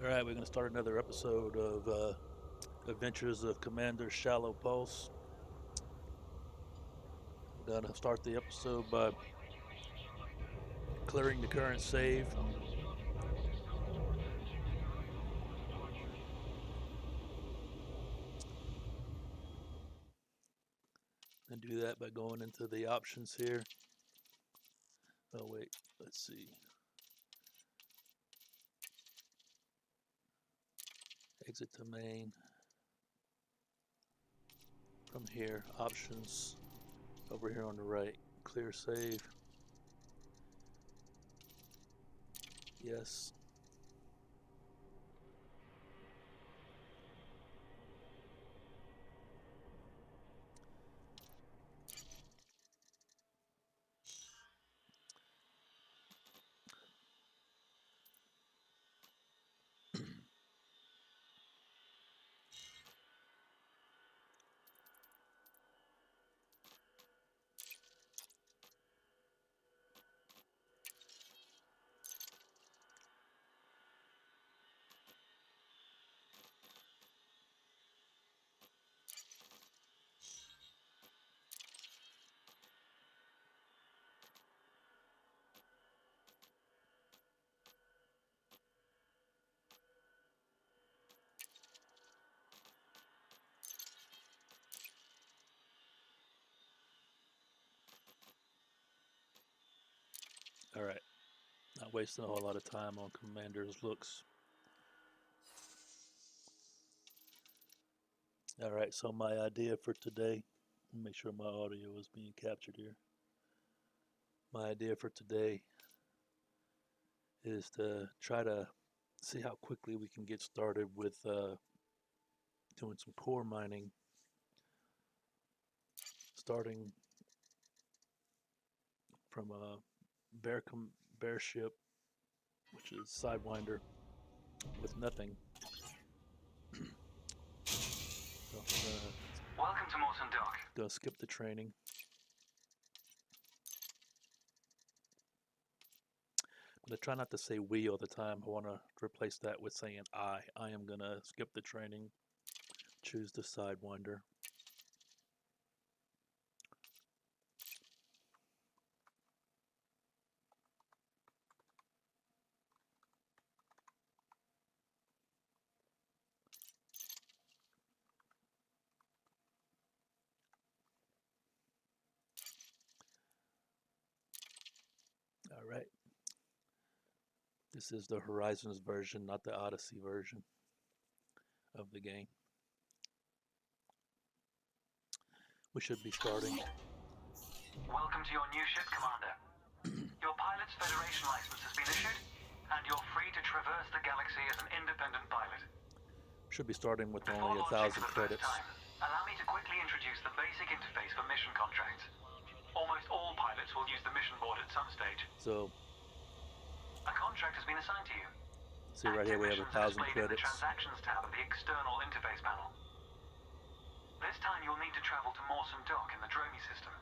All right, we're going to start another episode of Adventures of Commander ShallowPulse. We're going to start the episode by clearing the current save. And do that by going into the options here. Oh, wait, let's see. Exit to main. From here, options over here on the right. Clear save. Yes. All right. Not wasting a whole lot of time on Commander's looks. All right, so my idea for today, make sure my audio is being captured here. My idea for today is to try to see how quickly we can get started with doing some core mining, starting from a bear ship, which is Sidewinder, with nothing. So Welcome to Morton Dock. Gonna skip the training. I'm gonna try not to say we all the time. I want to replace that with saying I. I am gonna skip the training, choose the Sidewinder. All right. This is the Horizons version, not the Odyssey version of the game. We should be starting. Welcome to your new ship, Commander. Your Pilot's Federation license has been issued, and you're free to traverse the galaxy as an independent pilot. Should be starting with Before only launching 1,000 for the first credits. time, allow me to quickly introduce the basic interface for mission contracts. Almost all pilots will use the mission board at some stage. So, a contract has been assigned to you. See right here we have 1,000 credits. In the Transactions tab of the external interface panel. This time you'll need to travel to Mawson Dock in the Dromi system.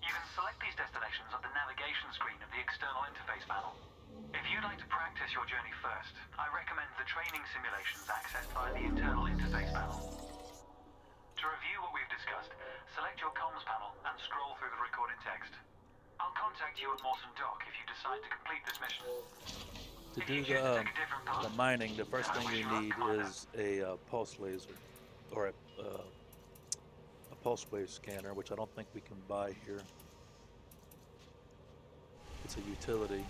You can select these destinations on the navigation screen of the external interface panel. If you'd like to practice your journey first, I recommend the training simulations accessed by the internal interface panel. To review what we've discussed, select your comms panel and scroll through the recorded text. I'll contact you at Mawson Dock if you decide to complete this mission. To do the mining, the first thing we need is a pulse laser, or a pulse wave scanner, which I don't think we can buy here. It's a utility.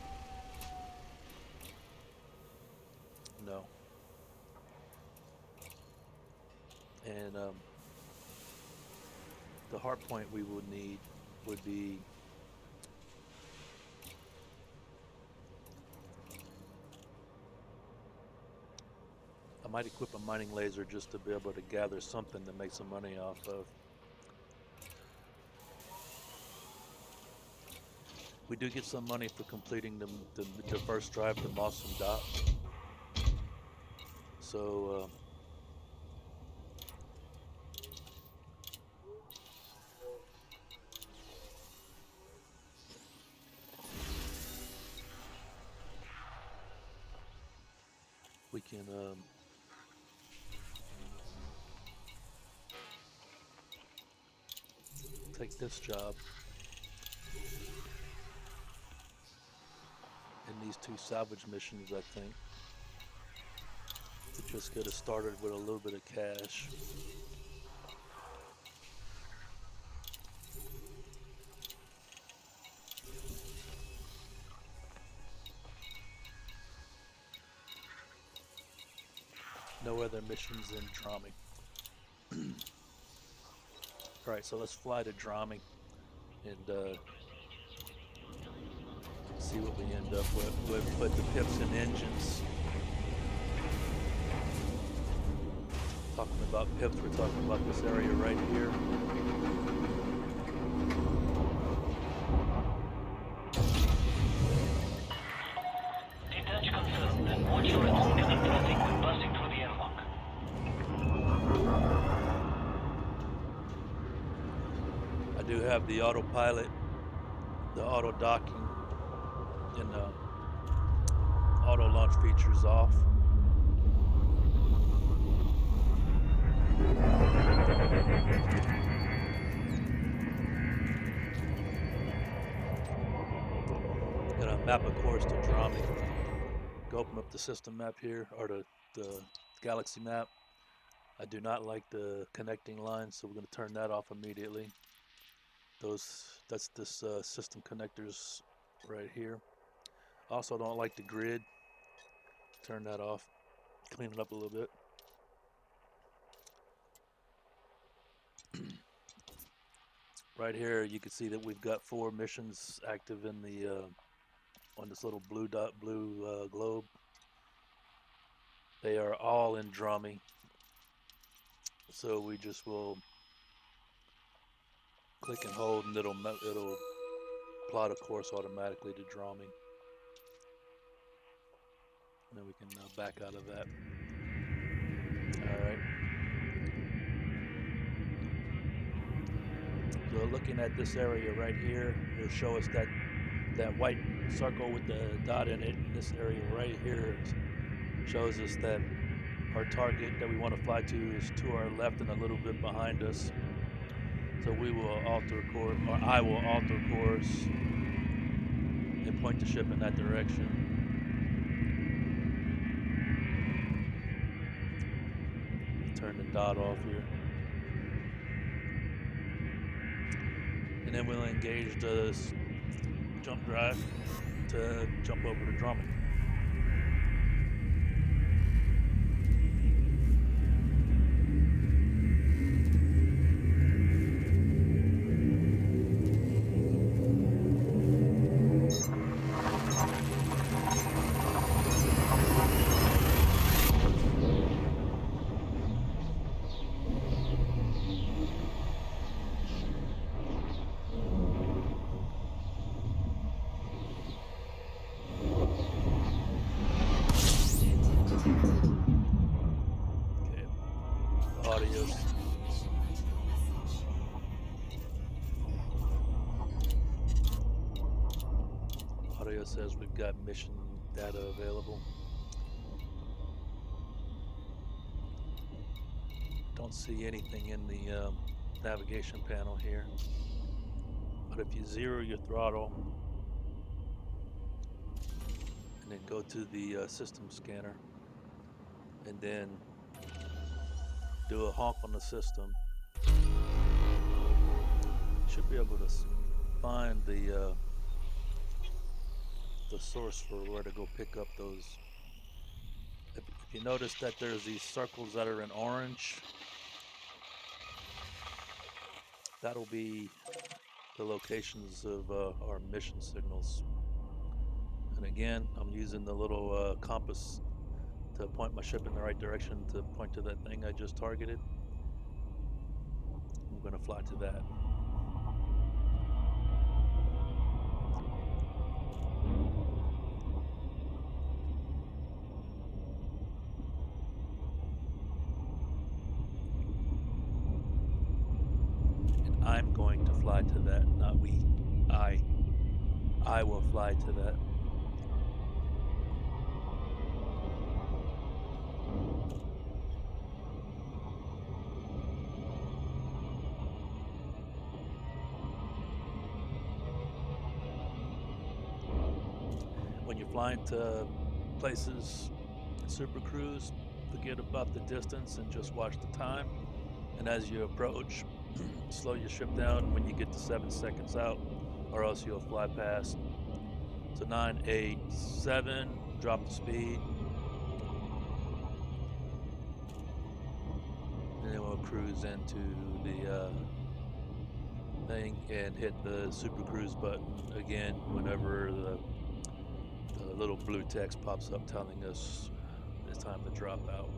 No. And the hard point we would need would be I might equip a mining laser just to be able to gather something to make some money off of. We do get some money for completing the first drive to Mawson Dock. So we can take this job and these 2 salvage missions, I think, to just get us started with a little bit of cash. No other missions in Drami. Alright, so let's fly to Drami and see what we end up with. We'll put the pips in engines. Talking about pips, we're talking about this area right here. Detach confirmed, and watch your oncoming traffic when busting through the airlock. I do have the autopilot, the auto docking, and the auto launch features off. Gonna map a course to Drami. Go open up the system map here, or the galaxy map. I do not like the connecting lines, so we're gonna turn that off immediately. That's this system connectors right here. Also don't like the grid. Turn that off. Clean it up a little bit. Right here, you can see that we've got 4 missions active in the on this little blue globe. They are all in Drami, so we just will click and hold, and it'll plot a course automatically to Drami. And then we can back out of that. All right. So looking at this area right here, it'll show us that white circle with the dot in it. And this area right here shows us that our target that we want to fly to is to our left and a little bit behind us. So we will alter course, or I will alter course and point the ship in that direction. Turn the dot off here. And then we'll engage the jump drive to jump over to Drami. Audio says we've got mission data available. Don't see anything in the navigation panel here. But if you zero your throttle and then go to the system scanner and then do a honk on the system, you should be able to find the source for where to go pick up those. If you notice that there's these circles that are in orange, that'll be the locations of our mission signals. And again, I'm using the little compass to point my ship in the right direction to point to that thing I just targeted. I'm going to fly to that. And I'm going to fly to that, not we. I will fly to that. you're flying to places, super cruise, forget about the distance and just watch the time. And as you approach, slow your ship down when you get to 7 seconds out, or else you'll fly past. So 9, 8, 7, drop the speed. And then we'll cruise into the thing and hit the super cruise button again whenever the little blue text pops up telling us it's time to drop out.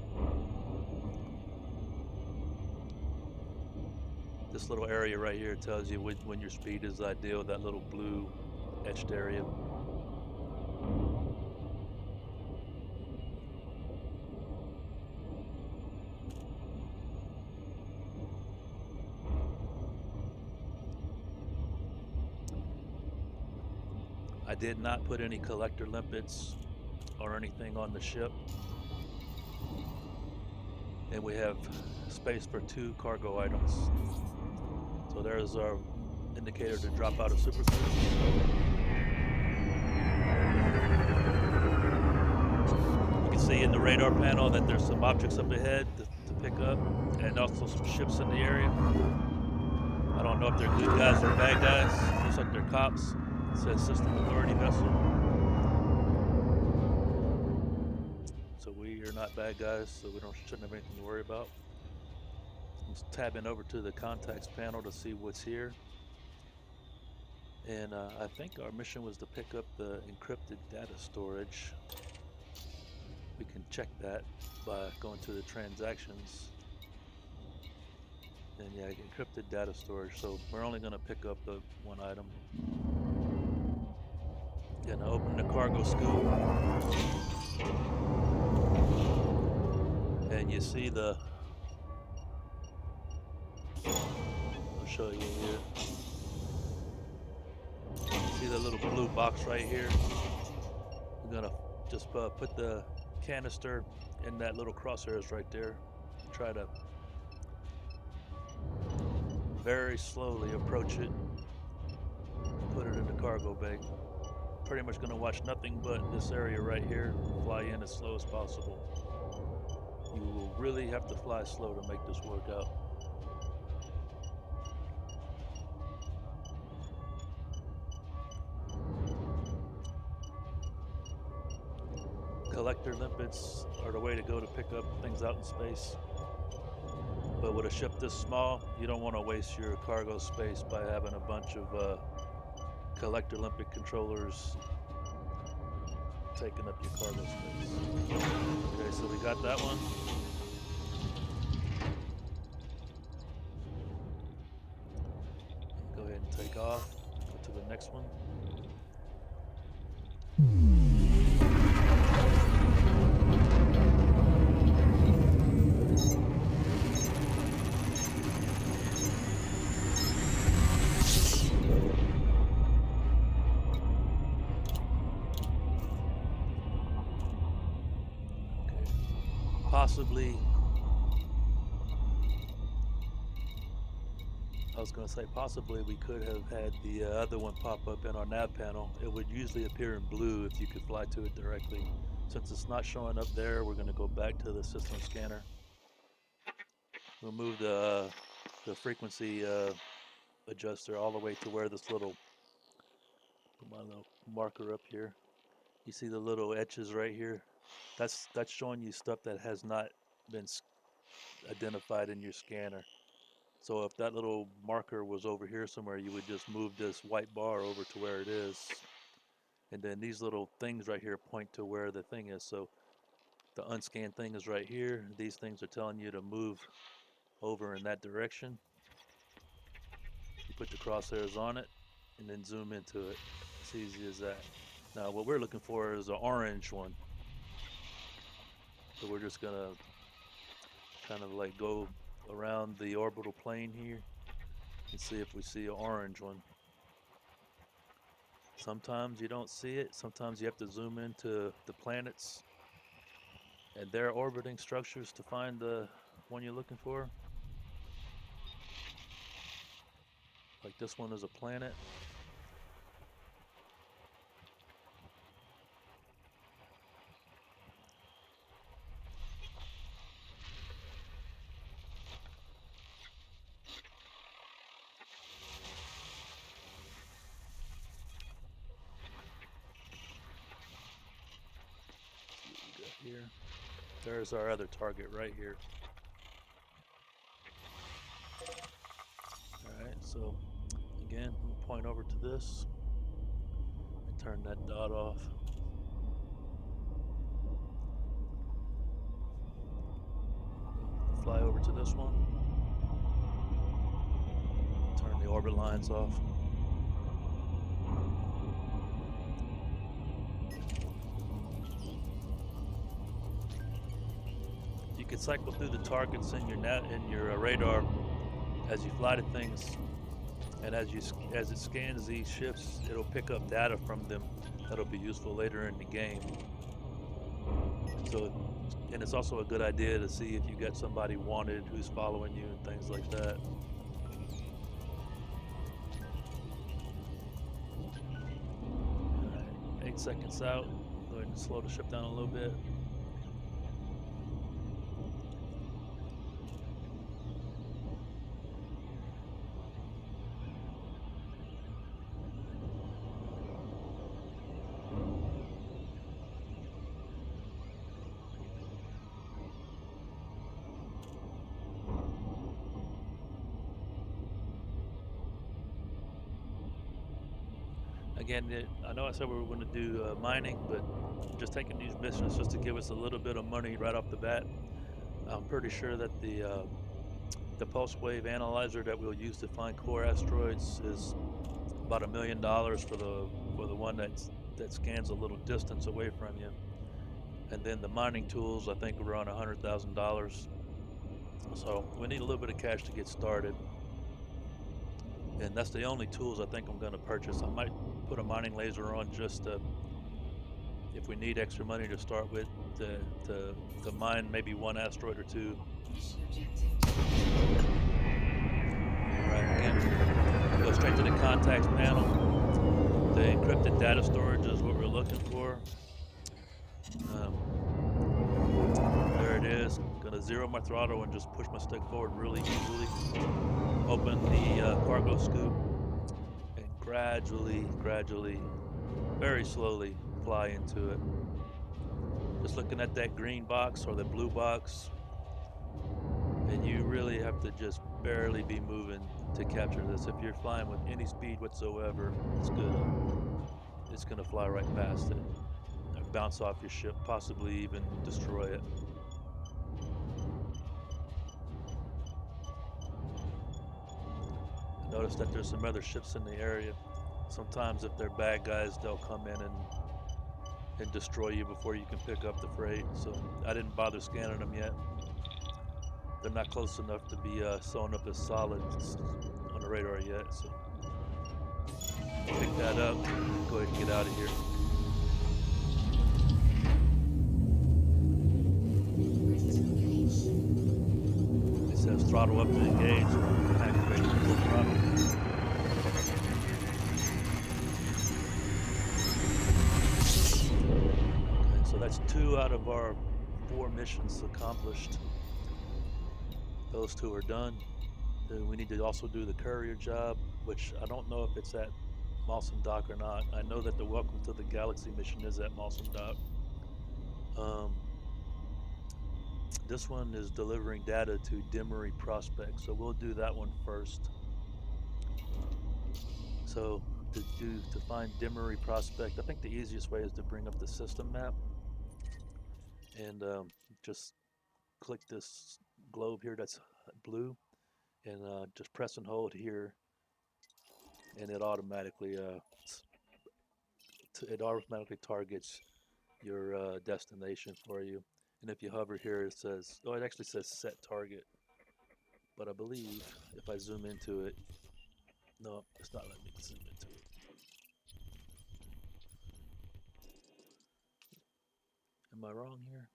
This little area right here tells you when your speed is ideal, that little blue etched area. I did not put any collector limpets or anything on the ship. And we have space for 2 cargo items. So there's our indicator to drop out of super cruise. You can see in the radar panel that there's some objects up ahead to pick up, and also some ships in the area. I don't know if they're good guys or bad guys. Looks like they're cops. It says System Authority vessel. So we are not bad guys, so we shouldn't have anything to worry about. I'm just tabbing over to the contacts panel to see what's here. And I think our mission was to pick up the encrypted data storage. We can check that by going to the transactions. And yeah, encrypted data storage. So we're only going to pick up the one item. Gonna open the cargo scoop. And you see I'll show you here. See the little blue box right here? We're gonna just put the canister in that little crosshairs right there. Try to very slowly approach it. Put it in the cargo bay. Pretty much gonna watch nothing but this area right here. Fly in as slow as possible. You will really have to fly slow to make this work out. Collector limpets are the way to go to pick up things out in space. But with a ship this small, you don't want to waste your cargo space by having a bunch of collector limpet controllers taking up your cargo space. Okay, so we got that one. Go ahead and take off. Go to the next one. Possibly, I was going to say possibly we could have had the other one pop up in our nav panel. It would usually appear in blue if you could fly to it directly. Since it's not showing up there, we're going to go back to the system scanner. We'll move the frequency adjuster all the way to where this little, put my little marker up here. You see the little etches right here? That's showing you stuff that has not been identified in your scanner. So if that little marker was over here somewhere, you would just move this white bar over to where it is. And then these little things right here point to where the thing is. So the unscanned thing is right here. These things are telling you to move over in that direction. You put the crosshairs on it and then zoom into it. It's easy as that. Now what we're looking for is an orange one. So we're just gonna kind of like go around the orbital plane here and see if we see an orange one. Sometimes you don't see it. Sometimes you have to zoom into the planets and their orbiting structures to find the one you're looking for. Like this one is a planet. here. There's our other target right here. Alright, so again, we'll point over to this and turn that dot off. Fly over to this one. Turn the orbit lines off. You can cycle through the targets in your radar as you fly to things, and as it scans these ships, it'll pick up data from them that'll be useful later in the game. So, and it's also a good idea to see if you got somebody wanted who's following you and things like that. Alright, 8 seconds out. Go ahead and slow the ship down a little bit. Again, I know I said we were going to do mining, but just taking these missions just to give us a little bit of money right off the bat. I'm pretty sure that the pulse wave analyzer that we'll use to find core asteroids is about $1 million for the one that scans a little distance away from you, and then the mining tools I think are around $100,000. So we need a little bit of cash to get started, and that's the only tools I think I'm going to purchase. I might put a mining laser on just if we need extra money to start with to mine maybe one asteroid or two. Alright, again, go straight to the contacts panel. The encrypted data storage is what we're looking for. There it is. I'm gonna zero my throttle and just push my stick forward really easily. Open the cargo scoop and gradually, very slowly fly into it. Just looking at that green box or the blue box, and you really have to just barely be moving to capture this. If you're flying with any speed whatsoever, it's gonna fly right past it, bounce off your ship, possibly even destroy it. Notice that there's some other ships in the area. Sometimes if they're bad guys, they'll come in and destroy you before you can pick up the freight. So I didn't bother scanning them yet. They're not close enough to be sewn up as solid on the radar yet. So pick that up, go ahead and get out of here. It says throttle up to engage. Activate full throttle. Okay, so that's 2 out of our 4 missions accomplished. Those 2 are done. Then we need to also do the courier job, which I don't know if it's at Mawson Dock or not. I know that the Welcome to the Galaxy mission is at Mawson Dock. This one is delivering data to Demery Prospect, so we'll do that one first. So to find Demery Prospect, I think the easiest way is to bring up the system map and just click this globe here that's blue, and just press and hold here, and it automatically targets your destination for you. And if you hover here, it says, oh, it actually says set target. But I believe if I zoom into it, no, it's not letting me zoom into it. Am I wrong here?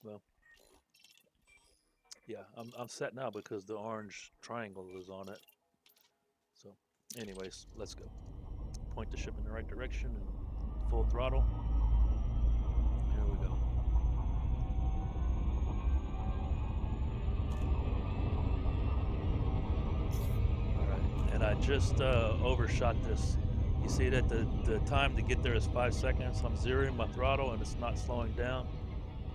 Well, yeah, I'm set now because the orange triangle is on it. So, anyways, let's go. Point the ship in the right direction and full throttle. Here we go. Alright, and I just overshot this. You see that the time to get there is 5 seconds. I'm zeroing my throttle and it's not slowing down.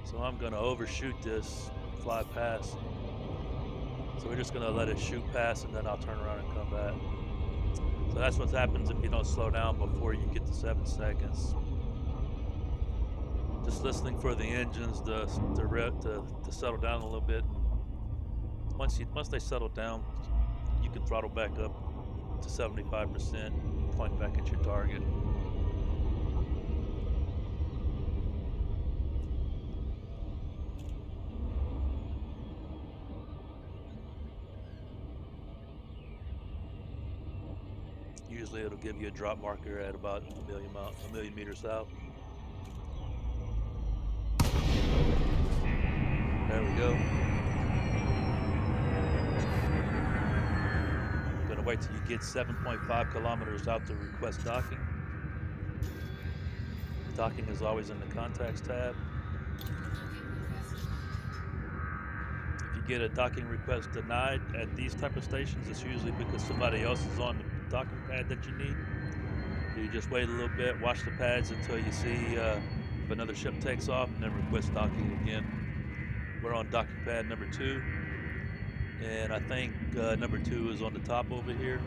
So I'm gonna overshoot this, fly past. So we're just gonna let it shoot past and then I'll turn around and come back. So that's what happens if you don't slow down before you get to 7 seconds. Just listening for the engines to settle down a little bit. Once they settle down, you can throttle back up to 75%, point back at your target. Usually it'll give you a drop marker at about a million meters out. There we go. I'm gonna wait till you get 7.5 kilometers out to request docking. Docking is always in the contacts tab. If you get a docking request denied at these type of stations, it's usually because somebody else is on the docking pad that you need. So you just wait a little bit, watch the pads until you see if another ship takes off, and then request docking again. We're on docking pad number 2, and I think number 2 is on the top over here.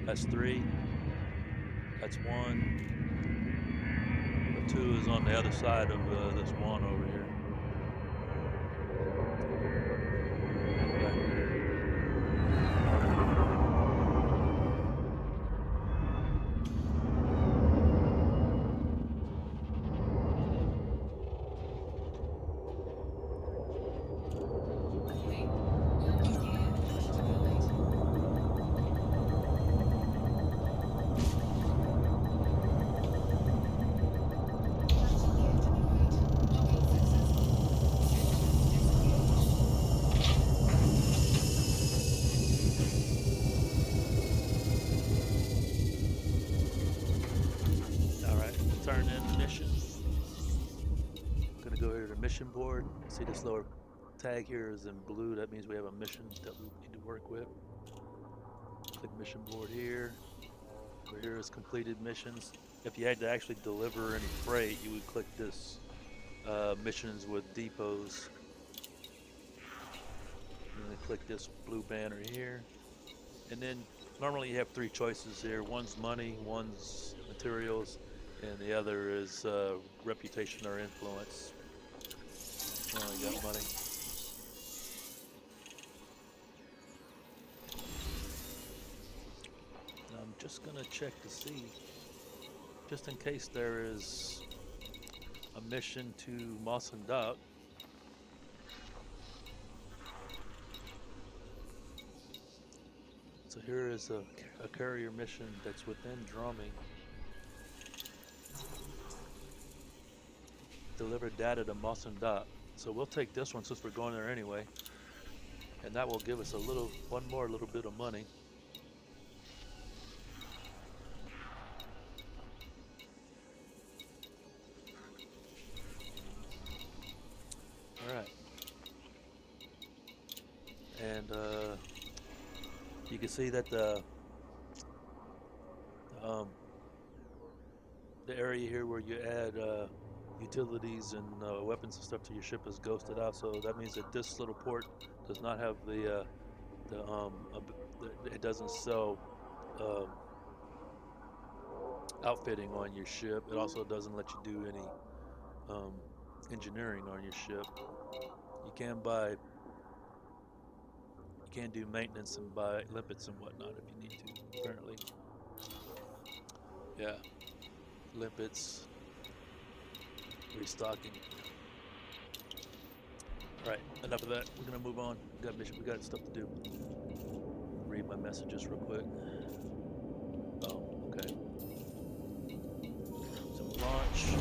That's 3. That's 1. The 2 is on the other side of this 1 over here. Turn in mission. I'm gonna go here to mission board. See this lower tag here is in blue. That means we have a mission that we need to work with. Click mission board here. Over here is completed missions. If you had to actually deliver any freight, you would click this missions with depots. And then click this blue banner here. And then normally you have 3 choices here. One's money, one's materials, and the other is reputation or influence. I only got money. Now I'm just gonna check to see, just in case there is a mission to Mawson Dock. So here is a carrier mission that's within drumming. Deliver data to Mawson Dock. So we'll take this one since we're going there anyway. And that will give us one more little bit of money. Alright. And you can see that the area here where you add utilities and weapons and stuff to your ship is ghosted out, so that means that this little port does not have it doesn't sell outfitting on your ship. It also doesn't let you do any engineering on your ship. You can do maintenance and buy limpets and whatnot if you need to, apparently. Yeah, limpets, restocking. Alright, enough of that. We're gonna move on. We got stuff to do. Read my messages real quick. Oh, okay. So launch.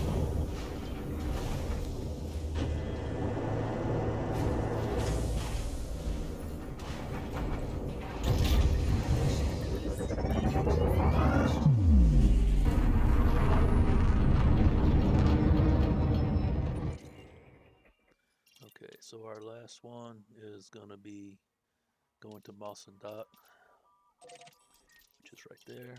So our last one is going to be going to Moss and Dock, which is right there.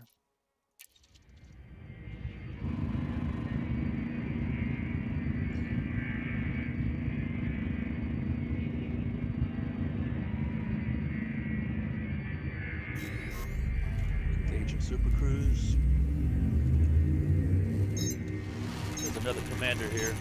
Engaging Super Cruise. There's another commander here.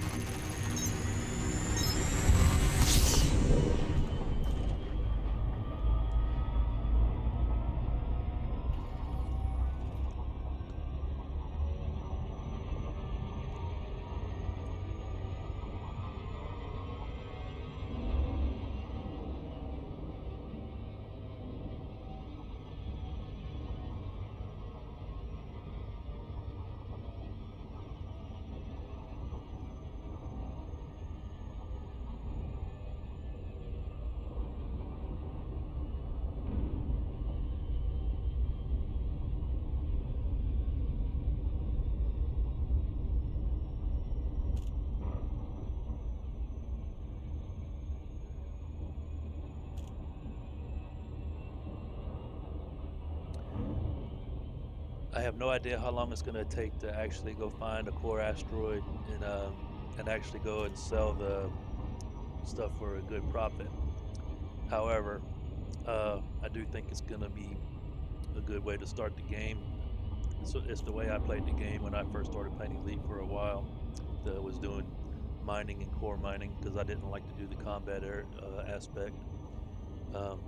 I have no idea how long it's going to take to actually go find a core asteroid and actually go and sell the stuff for a good profit. However, I do think it's going to be a good way to start the game. So it's the way I played the game when I first started playing Elite for a while. I was doing mining and core mining because I didn't like to do the combat aspect. Um,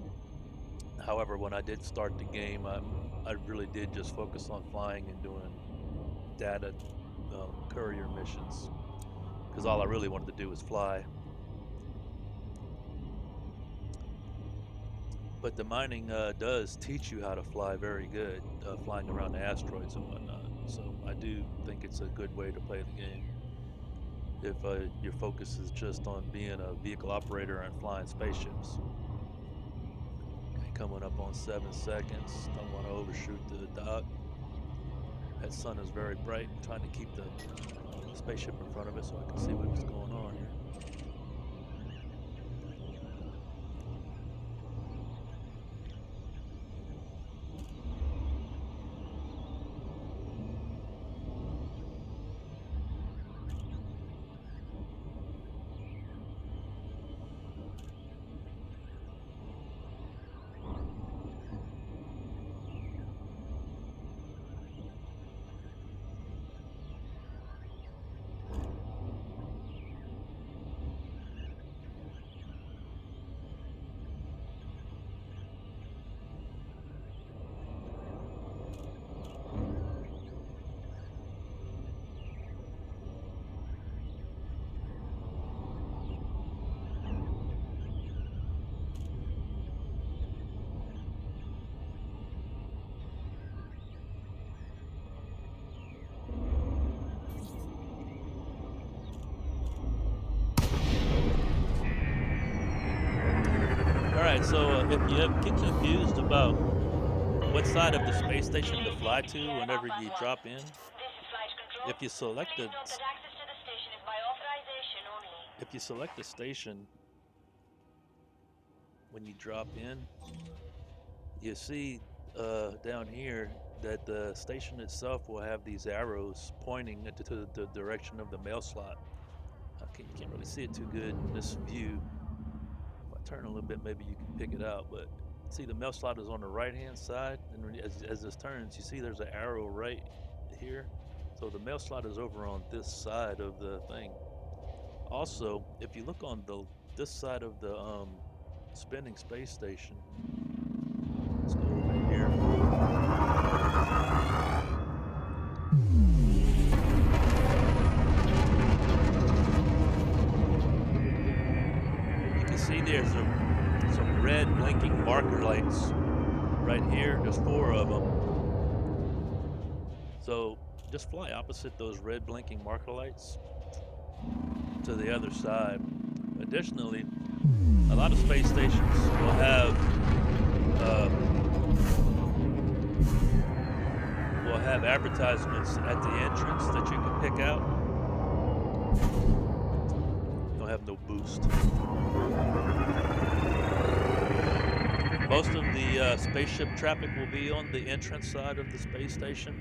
However, when I did start the game, I really did just focus on flying and doing data courier missions because all I really wanted to do was fly. But the mining does teach you how to fly very good, flying around the asteroids and whatnot. So I do think it's a good way to play the game. If your focus is just on being a vehicle operator and flying spaceships. Okay, coming up on 7 seconds. Don't want to overshoot to the dock. That sun is very bright. I'm trying to keep the spaceship in front of it so I can see what's going on here. Alright, so if you get confused about what side of the space station to fly to whenever you drop in, if you select the station when you drop in, you see down here that the station itself will have these arrows pointing to the direction of the mail slot. You can't really see it too good in this view. If I turn a little bit, maybe you can pick it out. But see, the mail slot is on the right-hand side, and as this turns, you see there's an arrow right here. So the mail slot is over on this side of the thing. Also, if you look on this side of the spinning space station, let's go over here. You can see there's some red blinking marker lights right here. There's 4 of them. So just fly opposite those red blinking marker lights to the other side. Additionally, a lot of space stations will have advertisements at the entrance that you can pick out. You'll have no boost. Most of the spaceship traffic will be on the entrance side of the space station.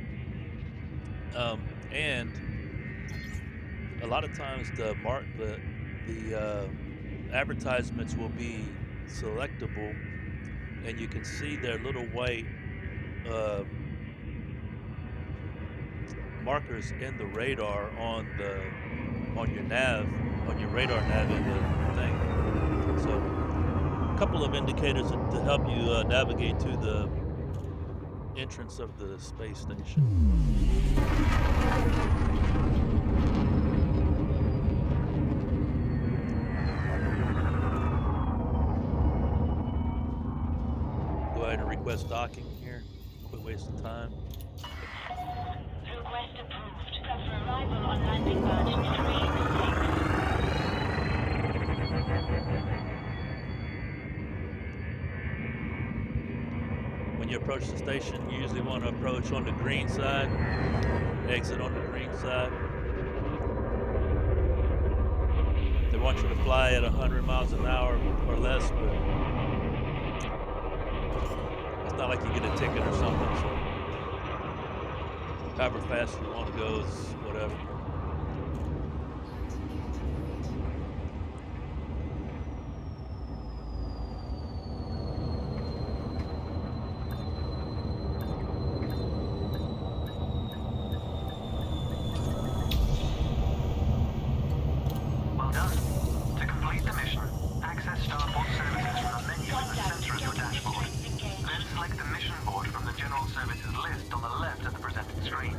And a lot of times the advertisements will be selectable, and you can see their little white markers in the radar on your radar nav in the thing. So a couple of indicators to help you navigate to the entrance of the space station. Go ahead and request docking here. Quit wasting time. Request approved. Cover arrival on landing badge 36. When you approach the station, you usually want to approach on the green side, exit on the green side. They want you to fly at 100 miles an hour or less, but it's not like you get a ticket or something, so however fast you want to go is whatever. Well done. To complete the mission, access Starport services from the menu in the center of your dashboard. Then select the mission board from the General Services list on the left of the presented screen.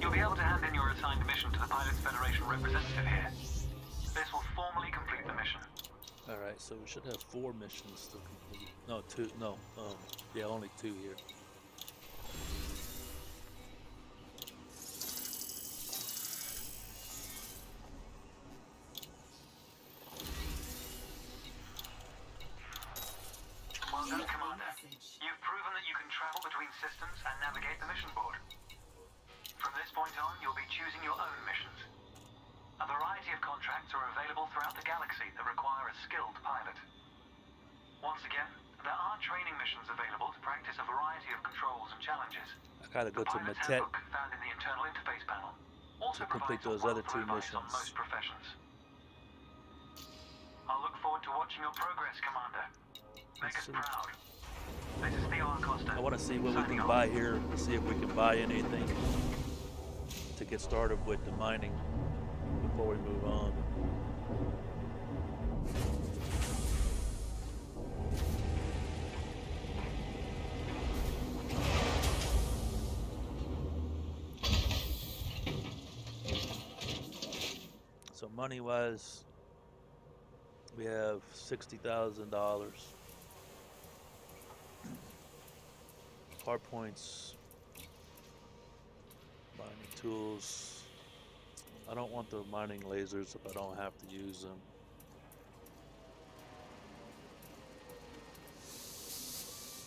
You'll be able to hand in your assigned mission to the Pilots Federation representative here. This will formally complete the mission. All right, so we should have 4 missions to complete. No, 2. No, yeah, only 2 here. Well done, Commander. You've proven that you can travel between systems and navigate the mission board. From this point on, you'll be choosing your own missions. A variety of contracts are available throughout the galaxy that require a skilled pilot. Once again, there are training missions available to practice a variety of controls and challenges. I gotta go The to pilot's Matet handbook found in the internal interface panel also to complete provides a those wealth other of 2 advice on missions. most professions. I'll look forward to watching your progress, Commander. Make us proud. This is Theo Acosta. I want to see what we signing can off. buy here, to see if we can buy anything to get started with the mining before we move on. So money-wise, we have $60,000. Hard points, mining tools. I don't want the mining lasers if I don't have to use them.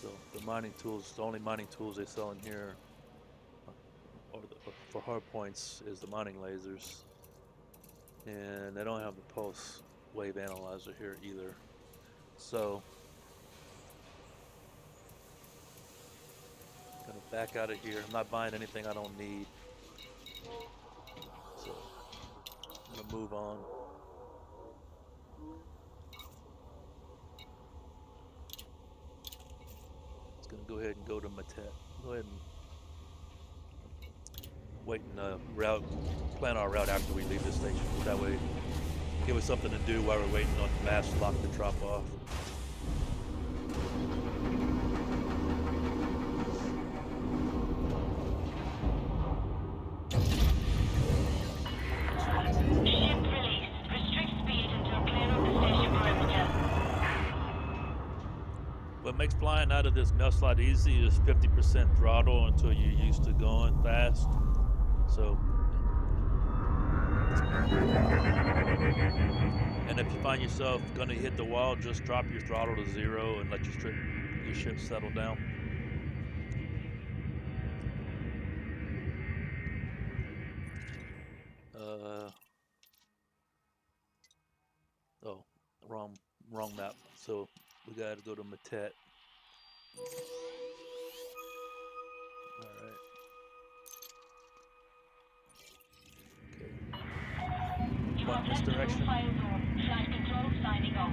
So the mining tools, the only mining tools they sell in here, or for hard points, is the mining lasers. And they don't have the pulse wave analyzer here either. So gonna back out of here. I'm not buying anything I don't need. So I'm gonna move on. It's gonna go ahead and go to Matet. Go ahead and wait and plan our route after we leave the station. That way, give us something to do while we're waiting on the mass lock to drop off. Ship released. Restrict speed until clear of the station perimeter. What makes flying out of this mess slot easy is 50% throttle until you're used to going fast. So, and if you find yourself gonna hit the wall, just drop your throttle to 0 and let your ship settle down. wrong map. So we gotta go to Matet. All right. Okay. You Point have this left the direction. file zone. Flight control signing off.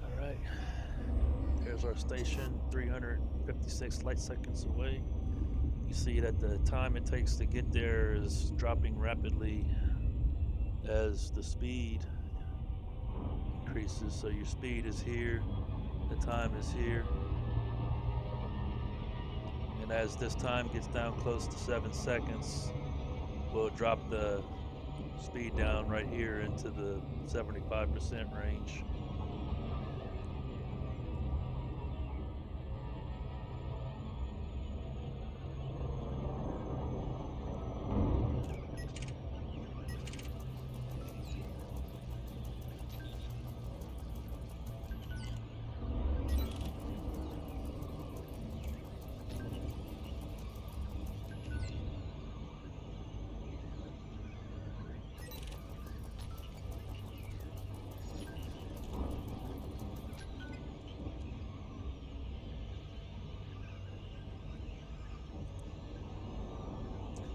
All right. There's our station, 356 light seconds away. You see that the time it takes to get there is dropping rapidly as the speed increases. So your speed is here, the time is here. And as this time gets down close to 7 seconds, we'll drop the speed down right here into the 75% range.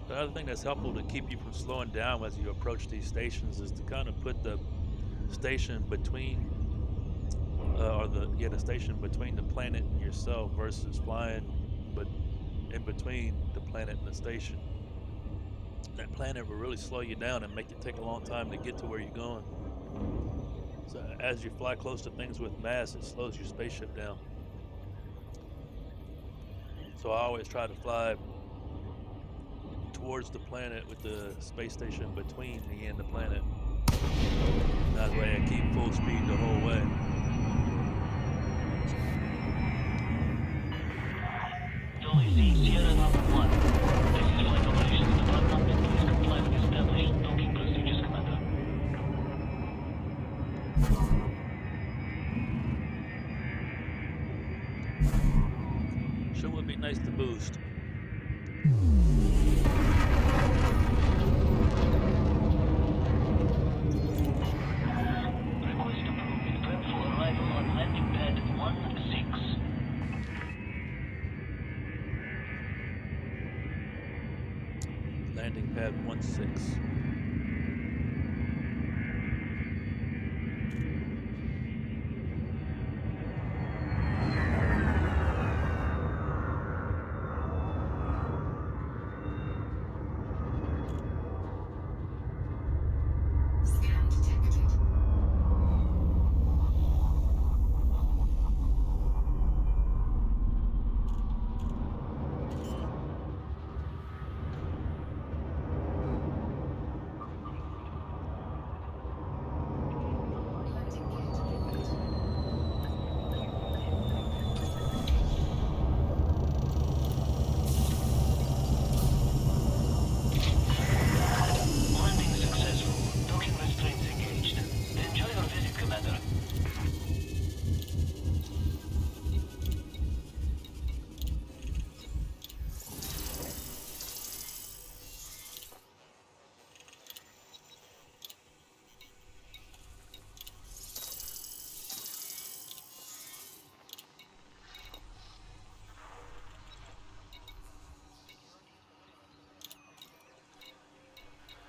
The other thing that's helpful to keep you from slowing down as you approach these stations is to kind of put the station between, the station between the planet and yourself versus flying, but in between the planet and the station. That planet will really slow you down and make it take a long time to get to where you're going. So as you fly close to things with mass, it slows your spaceship down. So I always try to fly towards the planet with the space station between me and the planet. That way I keep full speed the whole way. Dolly C, Sierra Number 1. This is Flight Operations Department. Please comply with established docking procedures, Commander. Sure would be nice to boost. Request approved. Prep for arrival on landing pad 16. Landing pad 16. Landing successful. Docking restraints engaged. Enjoy your visit, Commander.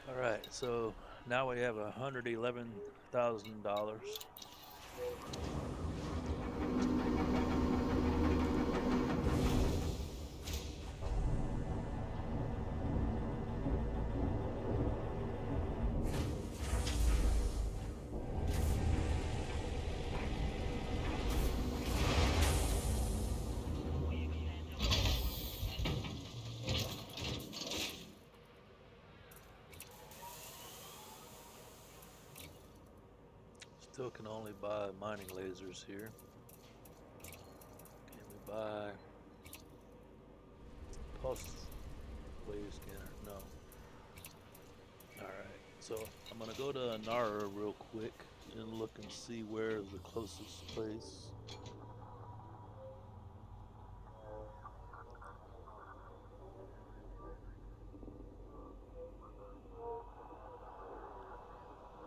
All right, so now we have $111,000. Still can only buy mining lasers here. Can we buy pulse wave scanner? No. Alright, so I'm gonna go to Anara real quick and look and see where is the closest place.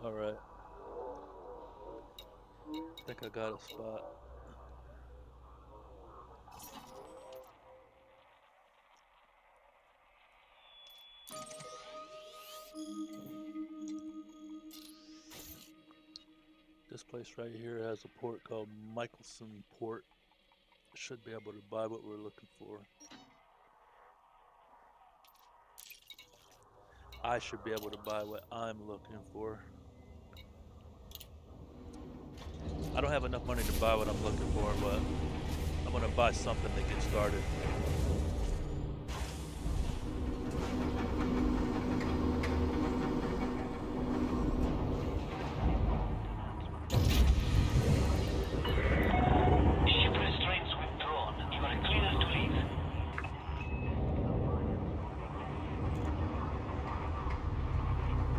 Alright, I think I got a spot. This place right here has a port called Michelson Port. Should be able to buy what we're looking for. I should be able to buy what I'm looking for. I don't have enough money to buy what I'm looking for, but I'm gonna buy something to get started. Ship restraints withdrawn. You are clear to leave.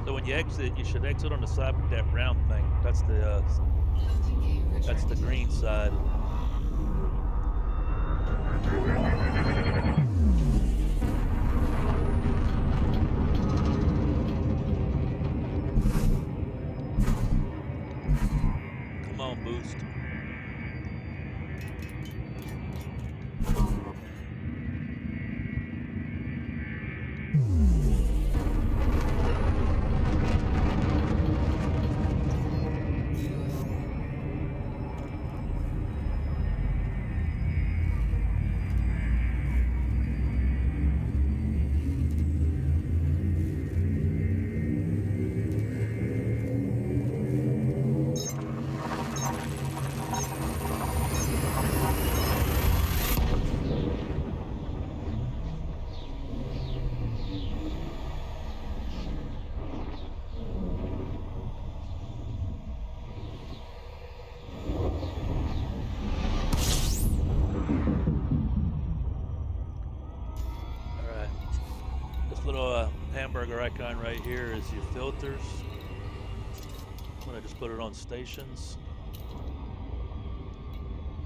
So when you exit, you should exit on the side with that round thing. That's the green side. Come on, boost. Alright. This little hamburger icon right here is your filters. I'm gonna just put it on stations.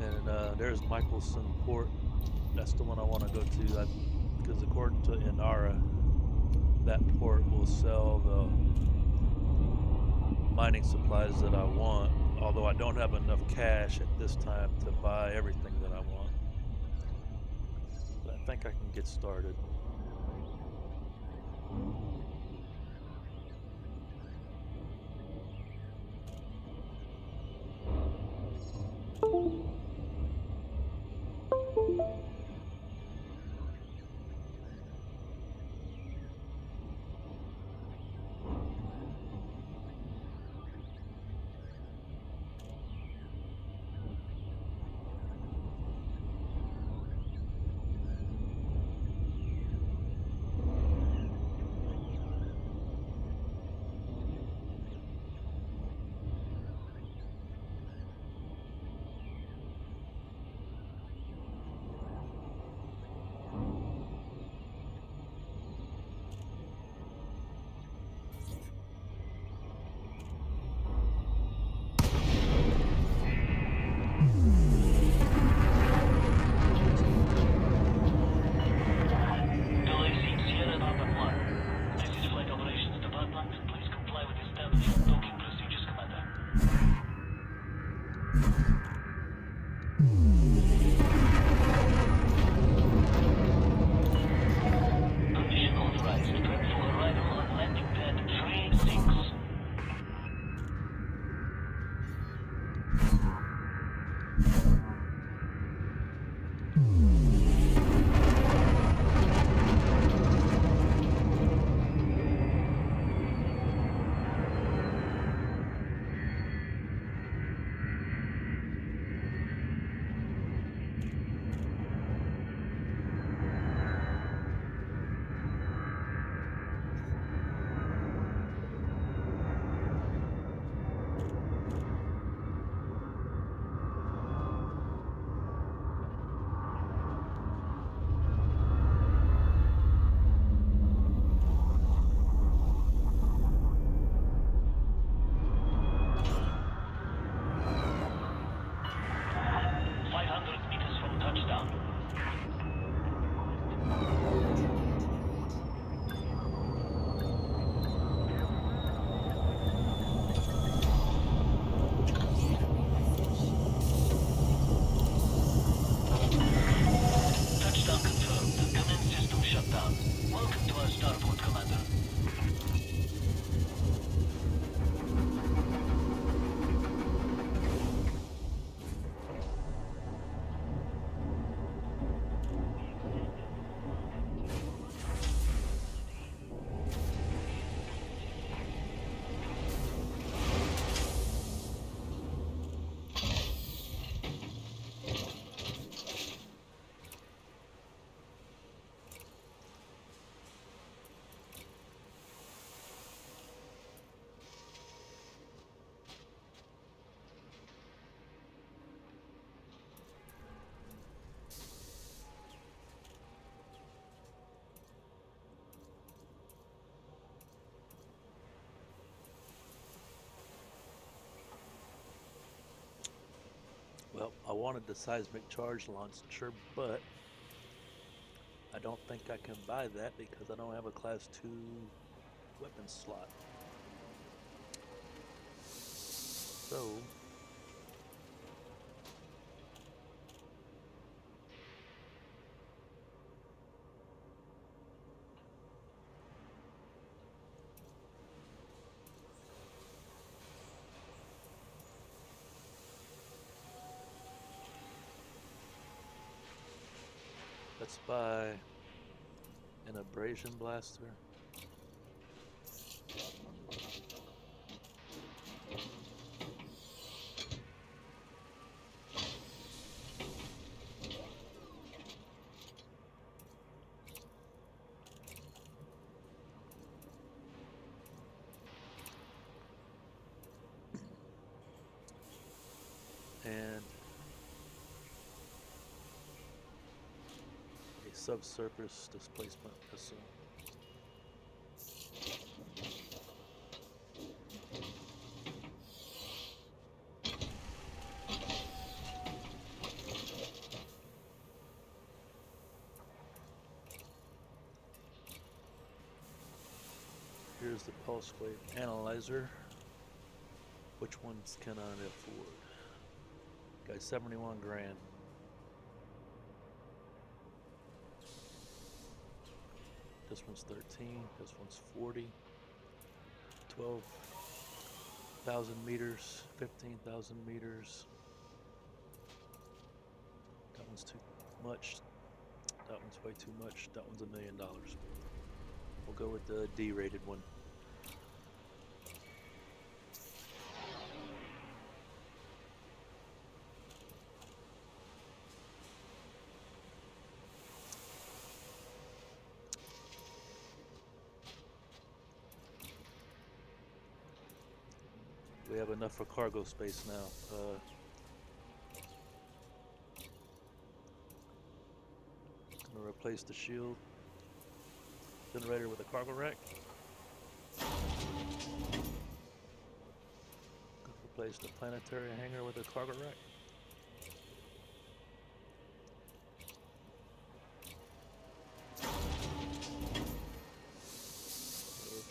And there's Michelson Port. That's the one I want to go to. Because according to Inara, that port will sell the mining supplies that I want. Although I don't have enough cash at this time to buy everything that I want. But I think I can get started. Well, I wanted the seismic charge launcher, but I don't think I can buy that because I don't have a class 2 weapon slot. So let's buy an abrasion blaster. And a subsurface displacement missile. Here's the pulse wave analyzer. Which ones can I afford? Got 71 grand. This one's 13, this one's 40. 12,000 meters, 15,000 meters. That one's too much. That one's way too much. That one's $1 million. We'll go with the D-rated one. We have enough for cargo space now. Gonna replace the shield generator with a cargo rack. Gonna replace the planetary hangar with a cargo rack.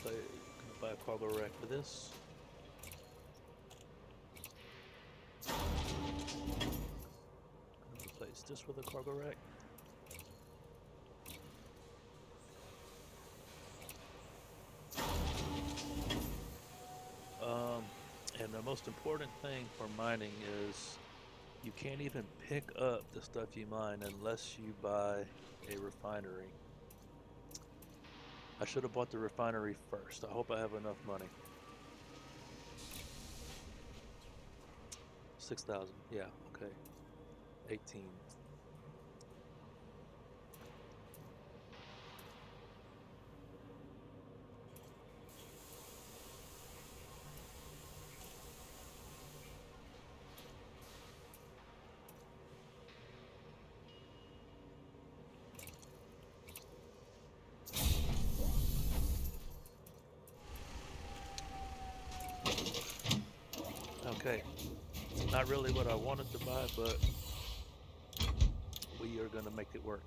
Gonna buy a cargo rack for this. Replace this with a cargo rack. And the most important thing for mining is you can't even pick up the stuff you mine unless you buy a refinery. I should have bought the refinery first. I hope I have enough money. 6,000. Yeah, okay. 18. Okay, not really what I wanted to buy, but we are gonna make it work.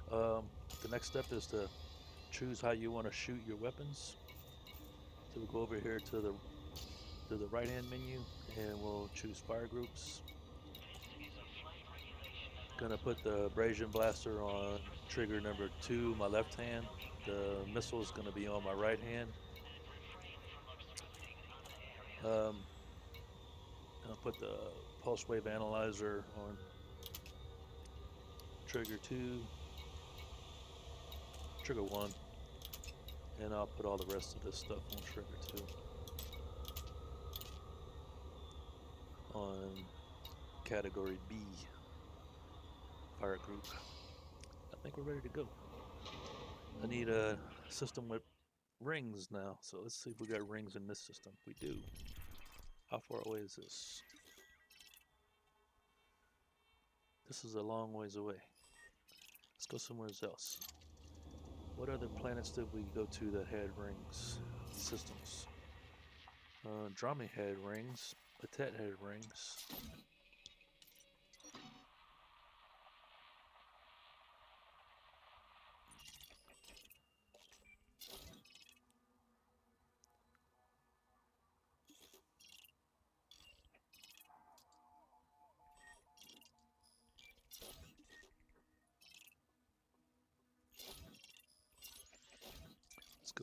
The next step is to choose how you want to shoot your weapons. So we'll go over here to the right hand menu and we'll choose fire groups. Gonna put the abrasion blaster on trigger number 2, my left hand. The missile is gonna be on my right hand. I'll put the pulse wave analyzer on trigger 2, trigger 1, and I'll put all the rest of this stuff on trigger 2. On category B, fire group. I think we're ready to go. I need a system with rings now, so let's see if we got rings in this system. We do. How far away is this? This is a long ways away. Let's go somewhere else. What other planets did we go to that had rings? Systems. Dromey had rings. Patet had rings.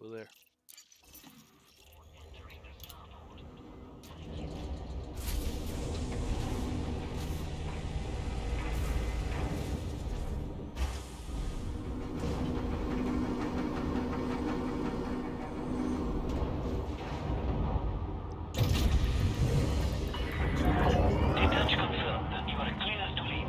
Go there. Detach confirmed. You are clear to leave.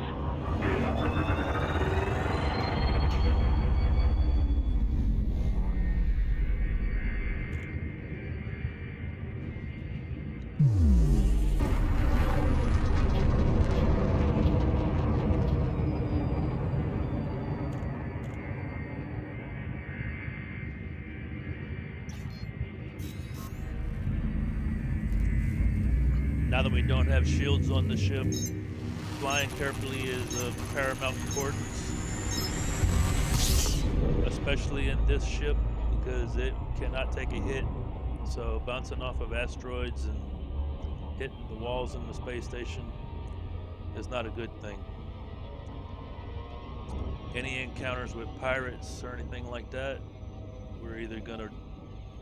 Now that we don't have shields on the ship, flying carefully is of paramount importance, especially in this ship because it cannot take a hit. So bouncing off of asteroids and hitting the walls in the space station is not a good thing. Any encounters with pirates or anything like that, we're either gonna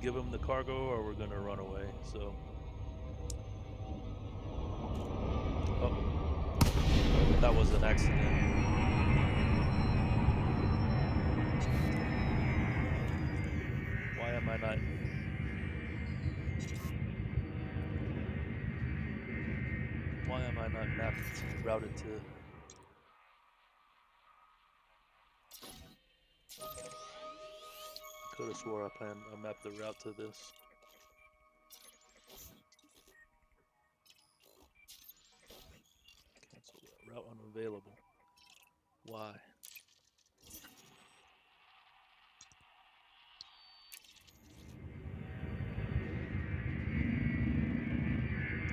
give them the cargo or we're gonna run away. So, oh, that was an accident. Why am I not? Why am I not routed to? Could have swore I mapped the route to this. Cancel that route unavailable. Why?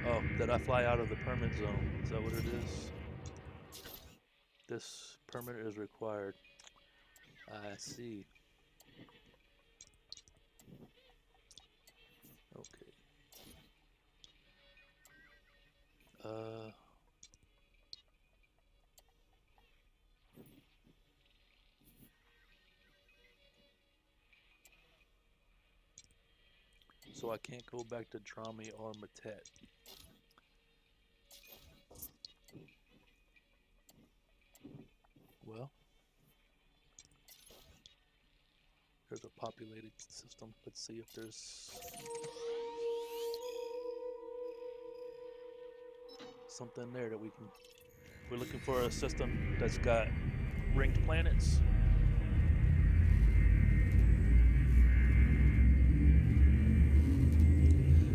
Oh, did I fly out of the permit zone? Is that what it is? This permit is required. I see. Okay. So I can't go back to Drami or Matet. Well, there's a populated system. Let's see if there's something there that we can. We're looking for a system that's got ringed planets.